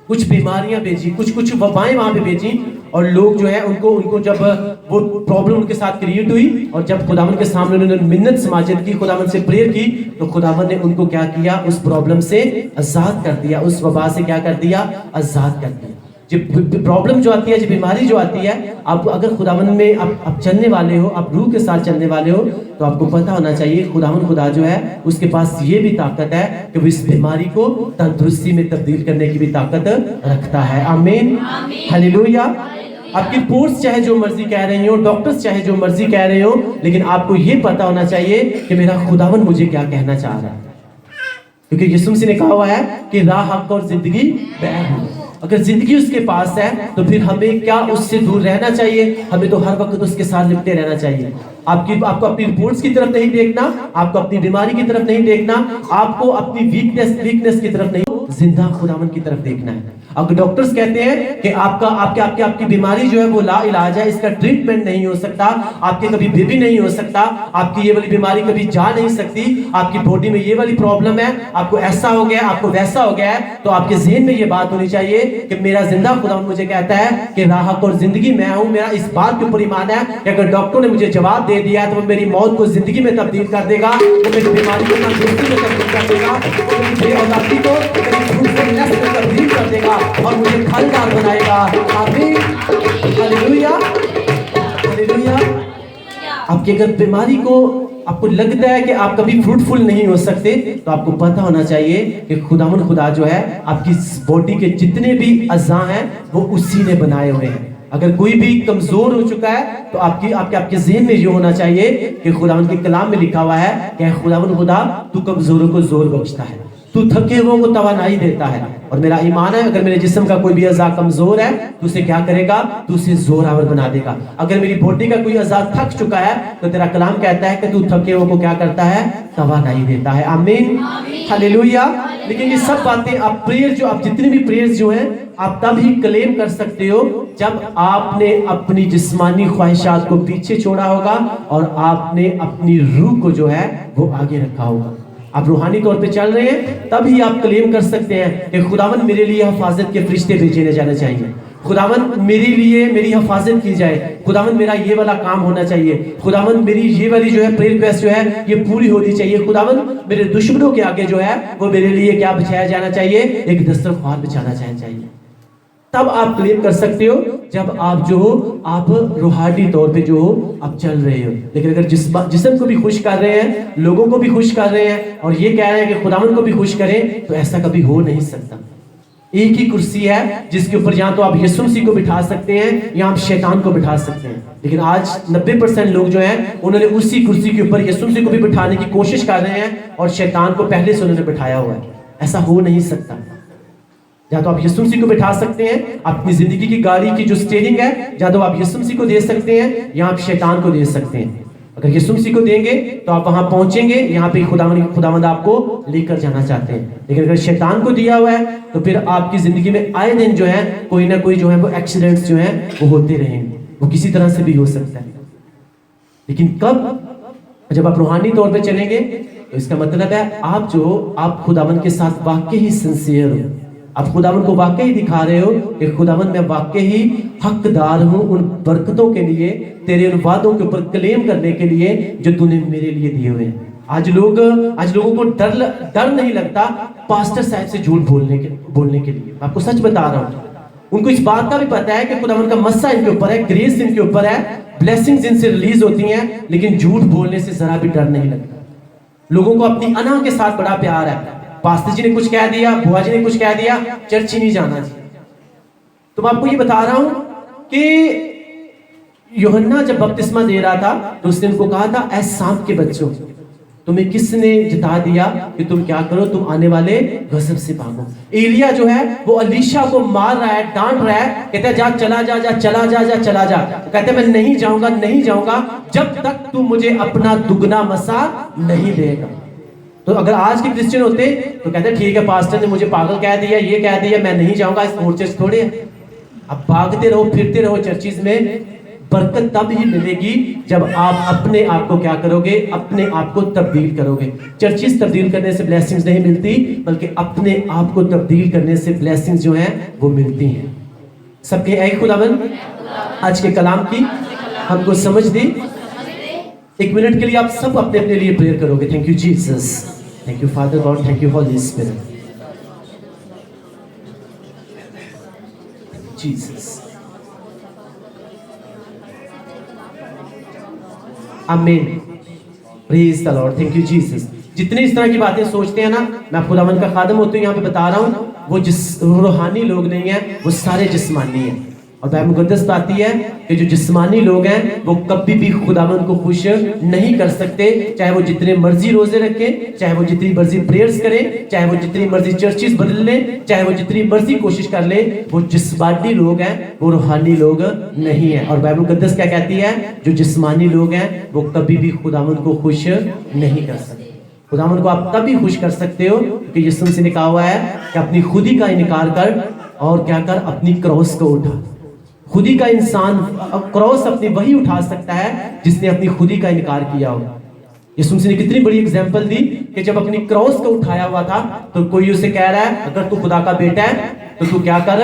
कुछ बीमारियां भेजी, कुछ वबाएं वहां पे भेजी। और लोग जो है उनको जब वो प्रॉब्लम उनके साथ क्रिएट हुई और जब खुदावंद के सामने उन्होंने मिन्नत समाजत की, खुदावंद से प्रेयर की, तो खुदावंद ने उनको क्या किया? उस प्रॉब्लम से आजाद कर दिया, उस वबा से क्या कर दिया? आजाद कर दिया। जब प्रॉब्लम जो आती है, जब बीमारी जो आती है, आप अगर खुदावंद में आप चलने वाले हो, आप रूह के साथ चलने वाले हो, तो आपको पता होना चाहिए खुदावंद खुदा जो है उसके पास ये भी ताकत है कि वो इस बीमारी को तंदुरुस्ती में तब्दील करने की भी ताकत रखता है। आमीन, हालेलुया। आपकी रिपोर्ट्स चाहे जो मर्जी कह रही हो, डॉक्टर्स चाहे जो मर्जी कह रहे हो, लेकिन आपको ये पता होना चाहिए कि मेरा खुदावंद मुझे क्या कहना चाह रहा है। क्योंकि यीशु मसीह ने कहा हुआ है कि राह, हक और जिंदगी मैं हूं। अगर जिंदगी उसके पास है तो फिर हमें क्या उससे दूर रहना चाहिए? हमें तो हर वक्त उसके साथ लिपटे रहना चाहिए। आपको अपनी रिपोर्ट्स की तरफ नहीं देखना, आपको अपनी बीमारी की तरफ नहीं देखना, आपको अपनी वीकनेस की तरफ नहीं, जिंदा खुदावंद की तरफ देखना है। अब डॉक्टर्स कहते हैं कि आपकी बीमारी जो है वो ला इलाज है, इसका ट्रीटमेंट नहीं हो सकता, आपके कभी बेबी नहीं हो सकता, आपकी ये वाली बीमारी कभी जा नहीं सकती, आपकी बॉडी में ये वाली प्रॉब्लम है, आपको ऐसा हो गया, आपको वैसा हो गया है। तो आपके ज़हन में ये बात होनी चाहिए कि मेरा जिंदा खुदावंद मुझे कहता है कि राह और जिंदगी मैं हूं। मेरा इस बात के ऊपर ईमान है कि अगर डॉक्टर ने मुझे जवाब दे दिया तो वो मेरी मौत को जिंदगी में तब्दील कर देगा, वो मेरी बीमारी को तंदुरुस्ती में तब्दील कर देगा, वो मेरी बेऔलादी को फ्रूटफुलनेस में तब्दील कर देगा और मुझे फलदार बनाएगा। आमीन, हालेलुया, हालेलुया। आपकी अगर बीमारी को आपको लगता है कि आप कभी फ्रूटफुल नहीं हो सकते, तो आपको पता होना चाहिए कि खुदावंद खुदा जो है आपकी बॉडी के जितने भी अज़ा हैं वो उसी ने बनाए हुए हैं। अगर कोई भी कमजोर हो चुका है तो आपके ज़हन में ये होना चाहिए कि खुदावंद के कलाम में लिखा हुआ है कि खुदावंद खुदा तू कमजोरों को जोर बख्शता है, तू थके हुओं को तवानाई देता है। और मेरा ईमान है अगर मेरे जिस्म का कोई भी अज़ा कमजोर है तो उसे क्या करेगा? तो उसे जोरावर बना देगा। अगर मेरी बॉडी का कोई अज़ा थक चुका है तो तेरा कलाम कहता है कि तू थके हुओं को क्या करता है? तवानाई देता है। आमीन, हालेलुया। लेकिन ये सब बातें आप जितनी भी प्रेयर्स जो हैं आप तब ही क्लेम कर सकते हो जब आपने अपनी जिस्मानी ख्वाहिशात को पीछे छोड़ा होगा और आपने अपनी रूह को जो है वो आगे रखा होगा। आप रूहानी तौर पे चल रहे हैं तभी आप क्लेम कर सकते हैं कि खुदावंद मेरे लिए हिफाजत के फरिश्ते भेजे जाने चाहिए, खुदावंद मेरे लिए मेरी हिफाजत की जाए, खुदावंद मेरा ये वाला काम होना चाहिए, खुदावंद मेरी ये वाली जो है प्रेयर रिक्वेस्ट जो है ये पूरी होनी चाहिए, खुदावंद मेरे दुश्मनों के आगे जो है वो मेरे लिए क्या बिछाया जाना चाहिए? एक दस्तरख्वान बिछाना चाहिए। तब आप क्लेम कर सकते हो जब आप जो हो आप रूहानी तौर पे जो हो आप चल रहे हो। लेकिन अगर जिस्म को भी खुश कर रहे हैं, लोगों को भी खुश कर रहे हैं और ये कह रहे हैं कि खुदावन को भी खुश करें, तो ऐसा कभी हो नहीं सकता। एक ही कुर्सी है जिसके ऊपर या तो आप यीशु मसीह को बिठा सकते हैं या आप शैतान को बिठा सकते हैं। लेकिन आज 90% लोग जो हैं उन्होंने उसी कुर्सी के ऊपर यीशु मसीह को भी बिठाने की कोशिश कर रहे हैं और शैतान को पहले से उन्होंने बिठाया हुआ है। ऐसा हो नहीं सकता। या तो आप यीशु मसीह को बिठा सकते हैं, अपनी जिंदगी की गाड़ी की जो स्टीयरिंग है या तो आप यीशु मसीह को दे सकते हैं या आप शैतान को दे सकते हैं। अगर यीशु मसीह को देंगे तो आप वहां पहुंचेंगे, यहाँ पे खुदावंद आपको लेकर जाना चाहते हैं। लेकिन अगर शैतान को दिया हुआ है तो फिर आपकी जिंदगी में आए दिन जो है कोई ना कोई जो है वो एक्सीडेंट्स जो है वो होते रहेंगे। वो किसी तरह से भी हो सकता है। लेकिन कब? जब आप रूहानी तौर पे चलेंगे तो इसका मतलब है आप खुदावंद के साथ वाकई ही सिंसियर हो। आप खुदावंद को वाकई दिखा रहे हो कि खुदावंद मैं वाकई ही हकदार हूं उन बरकतों के लिए, तेरे उन वादों के ऊपर क्लेम करने के लिए जो तूने मेरे लिए दिए हुए हैं। आज लोगों को डर नहीं लगता पास्टर साहब से झूठ बोलने के लिए। आपको सच बता रहा हूं, उनको इस बात का भी पता है कि खुदावंद का मस्सा इनके ऊपर है, ग्रेस इनके ऊपर है, ब्लेसिंग्स इनसे रिलीज होती हैं, लेकिन झूठ बोलने से जरा भी डर नहीं लगता। लोगों को अपनी अना के साथ बड़ा प्यार है। पास्टर जी ने कुछ कह दिया, बुआ जी ने कुछ कह दिया, चर्च ही नहीं जाना जी। तो मैं आपको ये बता रहा हूं कि यूहन्ना जब बपतिस्मा दे रहा था तो उसने उनको कहा था, ऐ सांप के बच्चों, तुम्हें किसने जिता दिया कि तुम क्या करो, तुम आने वाले गजब से भागो। एलिया जो है वो अलीशा को मार रहा है, डांट रहा है, कहता है जा चला जा चला जा। कहते हैं मैं नहीं जाऊंगा जब तक तू मुझे अपना दुगना मसा नहीं देगा। तो अगर आज के क्रिश्चियन होते तो कहते ठीक है, पास्टर ने मुझे पागल कह दिया, ये कह दिया, मैं नहीं जाऊंगा, इस और चर्च थोड़े है। अब भागते रहो, फिरते रहो चर्चिज में। बरकत तब ही मिलेगी जब आप अपने आप को क्या करोगे, अपने आप को तब्दील करोगे। चर्चिज तब्दील करने से ब्लेसिंग्स नहीं मिलती, बल्कि अपने आप को तब्दील करने से ब्लेसिंग्स जो हैं वो मिलती हैं। सबके ऐ खुदावंद आज के कलाम की हमको समझ दी। एक मिनट के लिए आप सब अपने अपने लिए प्रेयर करोगे। Thank you Jesus, thank you Father God, thank you Holy Spirit, Jesus, amen, praise the Lord, thank you Jesus. जितने इस तरह की बातें सोचते हैं ना, मैं खुदावंद का खादम होते हुए यहाँ पे बता रहा हूँ, वो रूहानी लोग नहीं है, वो सारे जिस्मानी हैं। और बाइबल मुकद्दस बताती है कि जो जिस्मानी लोग हैं वो कभी भी खुदावंद को खुश नहीं कर सकते, चाहे वो जितने मर्जी रोजे रखें, चाहे वो जितनी मर्जी प्रेयर्स करें, चाहे वो जितनी मर्जी चर्चेस बदल लें, चाहे वो जितनी मर्जी कोशिश कर ले, वो जिस्मानी लोग हैं, वो रूहानी लोग नहीं है। और बाइबल मुकद्दस क्या कहती है, जो जिस्मानी लोग हैं वो कभी भी खुदावंद को खुश नहीं कर सकते। खुदावंद को आप तभी खुश कर सकते हो कि यीशु मसीह ने कहा हुआ है कि अपनी खुदी का इनकार कर और क्या कर, अपनी क्रॉस को उठा। खुदी का इंसान क्रॉस अपनी वही उठा सकता है जिसने अपनी खुदी का इनकार किया हो। यीशु मसीह ने कितनी बड़ी एग्जांपल दी कि जब अपनी क्रॉस को उठाया हुआ था तो कोई उसे कह रहा है अगर तू खुदा का बेटा है तो तू क्या कर,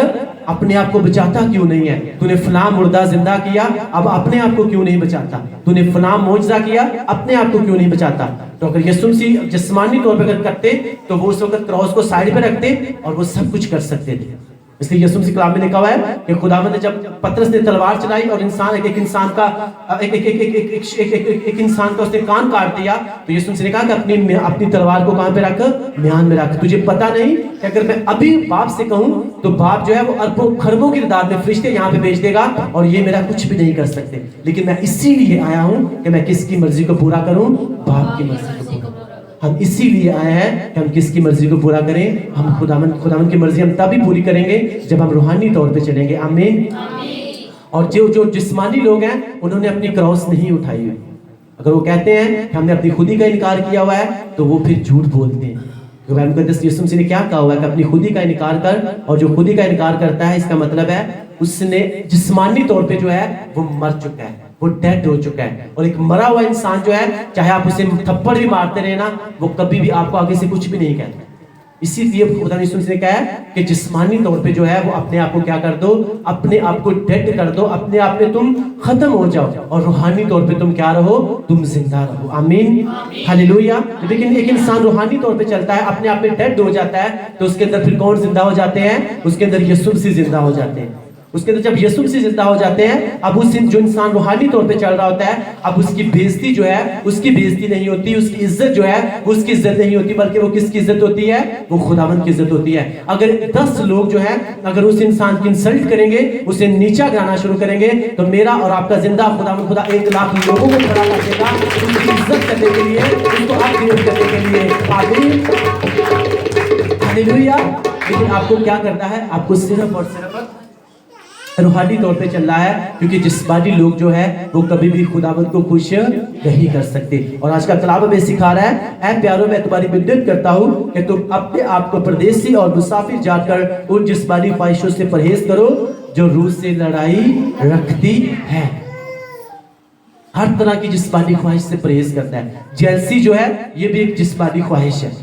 अपने आप को बचाता क्यों नहीं है? तूने फलां मुर्दा जिंदा किया, अब अपने आप को क्यों नहीं बचाता? तूने फलां मौजज़ा किया, अपने आप को क्यों नहीं बचाता? तो अगर यीशु मसीह जिस्मानी तौर पर करते तो वो उस वक्त क्रॉस को साइड पे रखते और वो सब कुछ कर सकते थे। इसलिए यीशु मसीह कलाम में लिखा हुआ है कि खुदावंद ने जब पतरस ने तलवार चलाई और एक इंसान का उसने कान काट दिया, तो यीशु मसीह ने कहा कि अपनी तलवार को कहां पे रख, म्यान में रख। तुझे पता नहीं कि अगर मैं अभी बाप से कहूं तो बाप जो है वो अरबों खरबों की तादाद में फरिश्ते यहाँ पे भेज देगा और ये मेरा कुछ भी नहीं कर सकते। लेकिन मैं इसीलिए आया हूं कि मैं किसकी मर्जी को पूरा करूं, बाप की मर्जी को। हम इसीलिए आए हैं कि हम किसकी मर्जी को पूरा करें, हम खुदावंद की मर्जी हम तभी पूरी करेंगे जब हम रूहानी तौर पे चलेंगे। आमीन। और जो जिस्मानी लोग हैं उन्होंने अपनी क्रॉस नहीं उठाई हुई। अगर वो कहते हैं कि हमने अपनी खुदी का इनकार किया हुआ है तो वो फिर झूठ बोलते हैं। यीशु मसीह ने क्या कहा हुआ है कि अपनी खुदी का इनकार कर, और जो खुदी का इनकार करता है इसका मतलब है उसने जिस्मानी तौर पे जो है वो मर चुका है, वो डेड हो चुका है। और एक मरा हुआ इंसान जो है, चाहे आप उसे थप्पड़ भी मारते रहे ना, वो कभी भी आपको आगे से कुछ भी नहीं कहता। इसीलिए खुदा ने यीशु मसीह ने कहा है कि जिस्मानी तौर पे जो है वो अपने आप को क्या कर दो, अपने आप को डेड कर दो, अपने आप में तुम खत्म हो जाओ और रूहानी तौर पे तुम क्या रहो, तुम जिंदा रहो। आमीन, हालेलुया। लेकिन एक इंसान रूहानी तौर पे चलता है, अपने आप में डेड हो जाता है, तो उसके अंदर फिर कौन जिंदा हो जाते हैं? उसके अंदर यीशु मसीह जिंदा हो जाते हैं। उसके अंदर जब यीशु मसीह जिंदा हो जाते हैं, अब उस जो इंसान रूहानी तौर पे चल रहा होता है, अब उसकी बेइज्जती जो है, उसकी बेइज्जती नहीं होती, उसकी इज्जत जो है उसकी इज्जत नहीं होती, बल्कि वो किसकी इज्जत होती है? वो खुदावंद की इज्जत होती है। अगर 10 लोग जो है अगर उस इंसान की इंसल्ट करेंगे, उसे नीचा गिराना शुरू करेंगे, तो मेरा और आपका जिंदा खुदावंद खुदा 1 लाख लोगों को खड़ा कर देगा उसकी इज्जत करने के लिए, उसको अपग्रेड करने के लिए। आमीन, हालेलुया। लेकिन आपको क्या करना है? आपको सिर्फ और सिर्फ रूहानी तौर पे चल रहा है, क्योंकि जिस्मानी लोग जो है वो कभी भी खुदावंद को खुश नहीं कर सकते। और आज का कलाम हमें सिखा रहा है, ऐ प्यारो मैं तुम्हारी विनती करता हूं कि तुम अपने आप को परदेसी और मुसाफिर जानकर उन जिस्मानी ख्वाहिशों से परहेज करो जो रूह से लड़ाई रखती है। हर तरह की जिस्मानी ख्वाहिश से परहेज करता है। जेलसी जो है ये भी एक जिस्मानी ख्वाहिश है।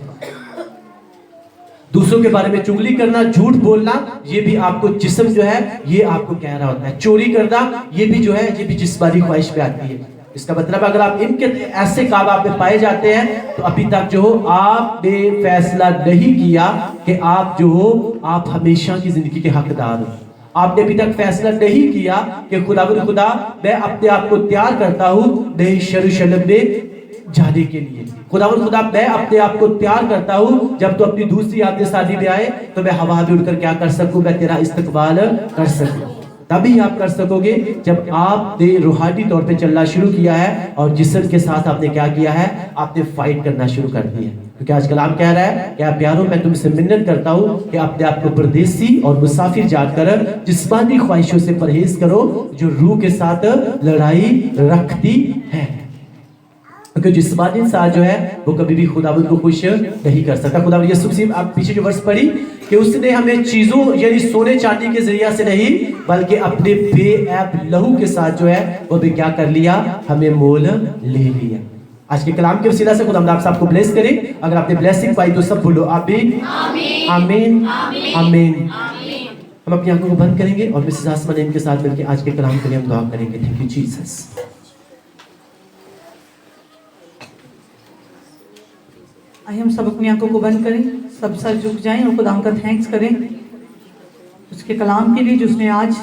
दूसरों के बारे में चुगली करना, झूठ बोलना, ये भी आपको जिस्म जो है ये आपको कह रहा होता है। चोरी करना ये भी जो है ये भी जिस्मानी ख्वाहिश पे आती है। इसका मतलब अगर आप इनके ऐसे काम आप में पाए जाते हैं, तो अभी तक जो हो आपने फैसला नहीं किया कि आप जो हो आप हमेशा की जिंदगी के हकदार हो। आपने अभी तक फैसला नहीं किया कि खुदा मैं अपने आप को तैयार करता हूं नई यरूशलेम में जाने के लिए। खुदा मैं अपने आप को तैयार करता हूं, जब तो अपनी दूसरी आदमी शादी में आए तो मैं हवा में उड़कर क्या कर सकूं, मैं तेरा इस्तकबाल कर सकूं। तभी आप कर सकोगे जब आपने रूहानी तौर पे चलना शुरू किया है और जिस्म के साथ आपने क्या किया है, आपने फाइट करना शुरू कर दिया है। क्योंकि आज कलाम कह रहा है कि प्यारो मैं तुमसे मिन्नत करता हूं कि अपने आप को परदेसी और मुसाफिर जानकर जिस्मानी ख्वाहिशों से परहेज करो जो रूह के साथ लड़ाई रखती है। क्योंकि जिस्मानी इंसान जो है वो कभी भी खुदावंद को खुश नहीं कर सकता। खुदावंद यीशु मसीह, आप पीछे जो वर्ष पढ़ी कि उसने हमें चीजों यानी सोने चांदी के जरिया से नहीं, बल्कि अपने बेऐब लहू के साथ जो है वो भी क्या कर लिया, हमें मोल ले लिया। आज के कलाम के वसीला से खुदावंद आप सबको ब्लेस करे। अगर आपने ब्लेसिंग पाई तो सब बोलो आमीन, आमीन, आमीन। हम अपनी आंखों को बंद करेंगे और मिसेस आसमान इनके साथ मिलकर आज के कलाम के लिए हम दुआ करेंगे। Thank you Jesus. आइए हम सब अपनी आंखों को बंद करें, सब सर झुक जाएं और खुदा का थैंक्स करें उसके कलाम के लिए, जिसने आज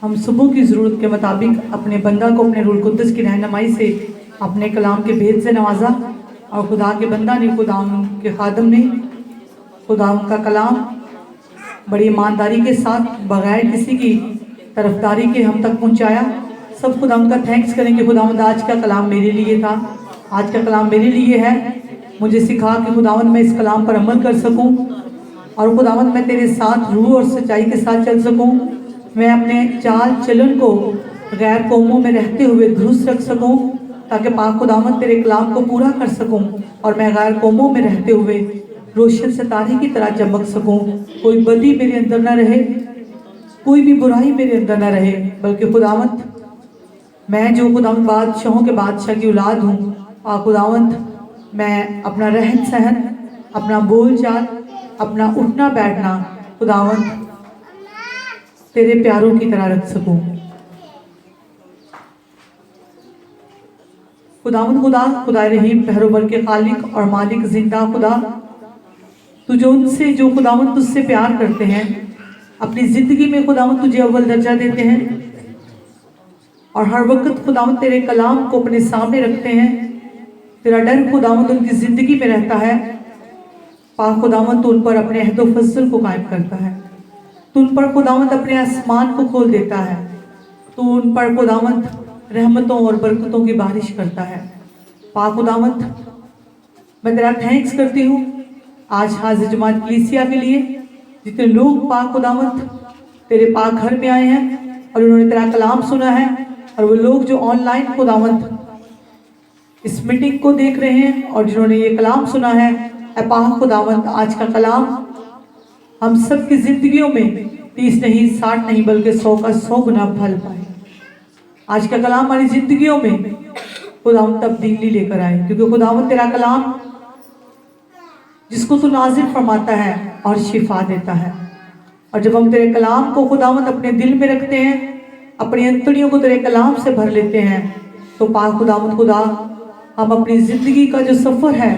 हम सुबह की ज़रूरत के मुताबिक अपने बंदा को अपने रूह कुद्दस की रहनुमाई से अपने कलाम के भेद से नवाजा। और खुदा के बंदा ने, खुदा के खादम ने खुदा का कलाम बड़ी ईमानदारी के साथ बगैर किसी की तरफदारी के हम तक पहुंचाया। सब खुदा का थैंक्स करें कि खुदावंद आज का कलाम मेरे लिए था, आज का कलाम मेरे लिए है। मुझे सिखा कि खुदावंद मैं इस कलाम पर अमल कर सकूं और खुदावंद मैं तेरे साथ रूह और सच्चाई के साथ चल सकूं। मैं अपने चाल चलन को गैर कौमों में रहते हुए दुरुस्त रख सकूं, ताकि पाक खुदावंद तेरे कलाम को पूरा कर सकूं और मैं गैर कौमों में रहते हुए रोशन सितारे की तरह चमक सकूं। कोई बदी मेरे अंदर ना रहे, कोई भी बुराई मेरे अंदर ना रहे, बल्कि खुदावंद मैं जो खुदावंद बादशाहों के बादशाह की औलाद हूँ, पाक खुदावंद मैं अपना रहन सहन, अपना बोल चाल, अपना उठना बैठना खुदावंद तेरे प्यारों की तरह रख सकूं। खुदावंद खुदा रहीम पहरोबर के खालिक और मालिक जिंदा खुदा, तू जो उनसे जो खुदावंद तुझसे प्यार करते हैं अपनी ज़िंदगी में खुदावंद तुझे अव्वल दर्जा देते हैं और हर वक्त खुदावंद तेरे कलाम को अपने सामने रखते हैं। तेरा डर खुदावंद उनकी ज़िंदगी में रहता है। पाक खुदावंद उन पर अपने अहद व फजल को कायम करता है। तू उन पर खुदावंद अपने आसमान को खोल देता है। तू उन पर खुदावंद रहमतों और बरकतों की बारिश करता है। पाक खुदावंद मैं तेरा थैंक्स करती हूँ आज हाजिर जमात कलीसिया के लिए, जितने लोग पाक खुदावंद तेरे पाक घर में आए हैं और उन्होंने तेरा कलाम सुना है, और वो लोग जो ऑनलाइन खुदावंद इस मीटिंग को देख रहे हैं और जिन्होंने ये कलाम सुना है, ऐ पाक खुदावंद आज का कलाम हम सब की जिंदगियों में 30 नहीं 60 नहीं बल्कि 100 का 100 गुना फल पाए। आज का कलाम हमारी जिंदगियों में खुदावंद तब्दीली लेकर आए, क्योंकि खुदावंद तेरा कलाम जिसको तू नाजिल फरमाता है और शिफा देता है। और जब हम तेरे कलाम को खुदावंद अपने दिल में रखते हैं, अपनी अंतड़ियों को तेरे कलाम से भर लेते हैं, तो पाक खुदावंद खुदा हम अपनी ज़िंदगी का जो सफ़र है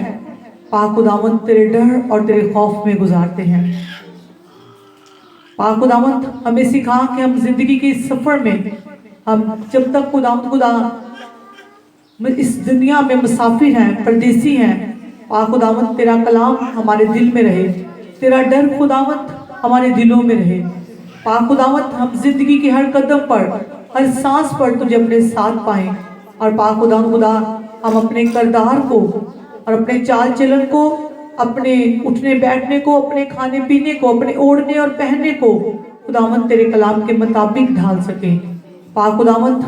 पाक खुदावंद तेरे डर और तेरे खौफ में गुजारते हैं। पाक खुदावंद हमें सिखा कि हम ज़िंदगी के इस सफ़र में हम जब तक खुदावंद खुदा इस दुनिया में मुसाफिर हैं, परदेसी हैं, पाक खुदावंद तेरा कलाम हमारे दिल में रहे, तेरा डर खुदावंद हमारे दिलों में रहे। पाक खुदावंद हम जिंदगी के हर कदम पर, हर सांस पर तुझे अपने साथ पाएं। और पाक खुदावंद खुदा हम अपने किरदार को और अपने चाल चलन को, अपने उठने बैठने को, अपने खाने पीने को, अपने ओढ़ने और पहनने को खुदावंद तेरे कलाम के मुताबिक ढाल सकें। पाक खुदावंद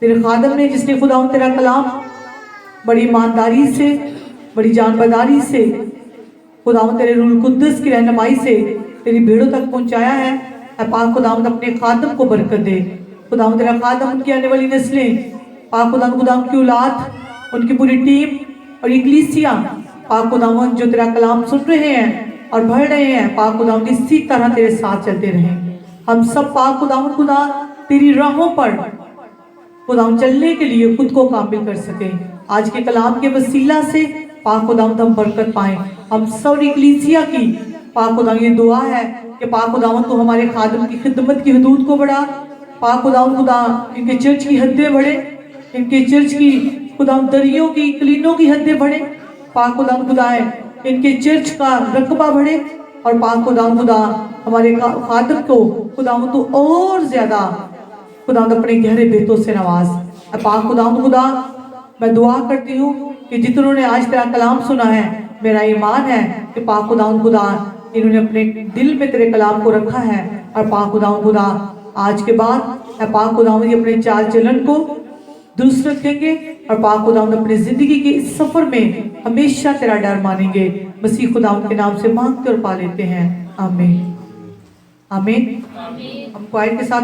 तेरे खादम ने, जिसने खुदावंद तेरा कलाम बड़ी ईमानदारी से, बड़ी जानबदारी से, खुदावंद तेरे रूह कुद्दस की रहनुमाई से तेरी भीड़ों तक पहुंचाया है। पाक खुदावंद अपने खादम को बरकत दे। खुदावंद तेरा खादम, उनकी आने वाली नस्लें, पाक खुदावंद खुदा उनकी औलाद, उनकी पूरी टीम और इक्लीसिया, पाक खुदावंद जो तेरा कलाम सुन रहे हैं और पढ़ रहे हैं, पाक खुदावंद इसी तरह तेरे साथ चलते रहें। हम सब पाक खुदावंद खुदा तेरी राहों पर खुदावंद चलने के लिए खुद को काबिल कर सकें। आज के कलाम के वसीला से पाक खुदावंद हम बरकत पाएं। हम सब इक्लीसिया की पाक खुदावंद ये दुआ है कि पाक खुदावंद तो हमारे खादम की खिदमत की हदूद को बढ़ा। पाक खुदावंद खुदा इनके चर्च की हदें बढ़े, इनके चर्च की खुदावंद दरियों की, कलीनों की हदें बढ़े। पाक खुदावंद खुदा है इनके चर्च का रकबा बढ़े। और पाक खुदावंद खुदा हमारे खादम को खुदावंद तो और ज्यादा खुदावंद अपने गहरे बेतों से नवाज। पाक खुदावंद खुदा मैं दुआ करती हूँ कि जितनों ने आज तेरा कलाम सुना है, मेरा ईमान है कि पाक खुदावंद खुदा इन्होंने अपने दिल में तेरे कलाम को रखा है। और पाक खुदावंद खुदा आज के बाद पाक खुदावंद अपने चाल चलन को दुरुस्त रखेंगे और पाक खुदावंद अपनी जिंदगी के इस सफर में हमेशा तेरा डर मानेंगे। मसीह खुदावंद के नाम से मांगते और पा लेते हैं, आमीन आमीन। हम क्वायर के साथ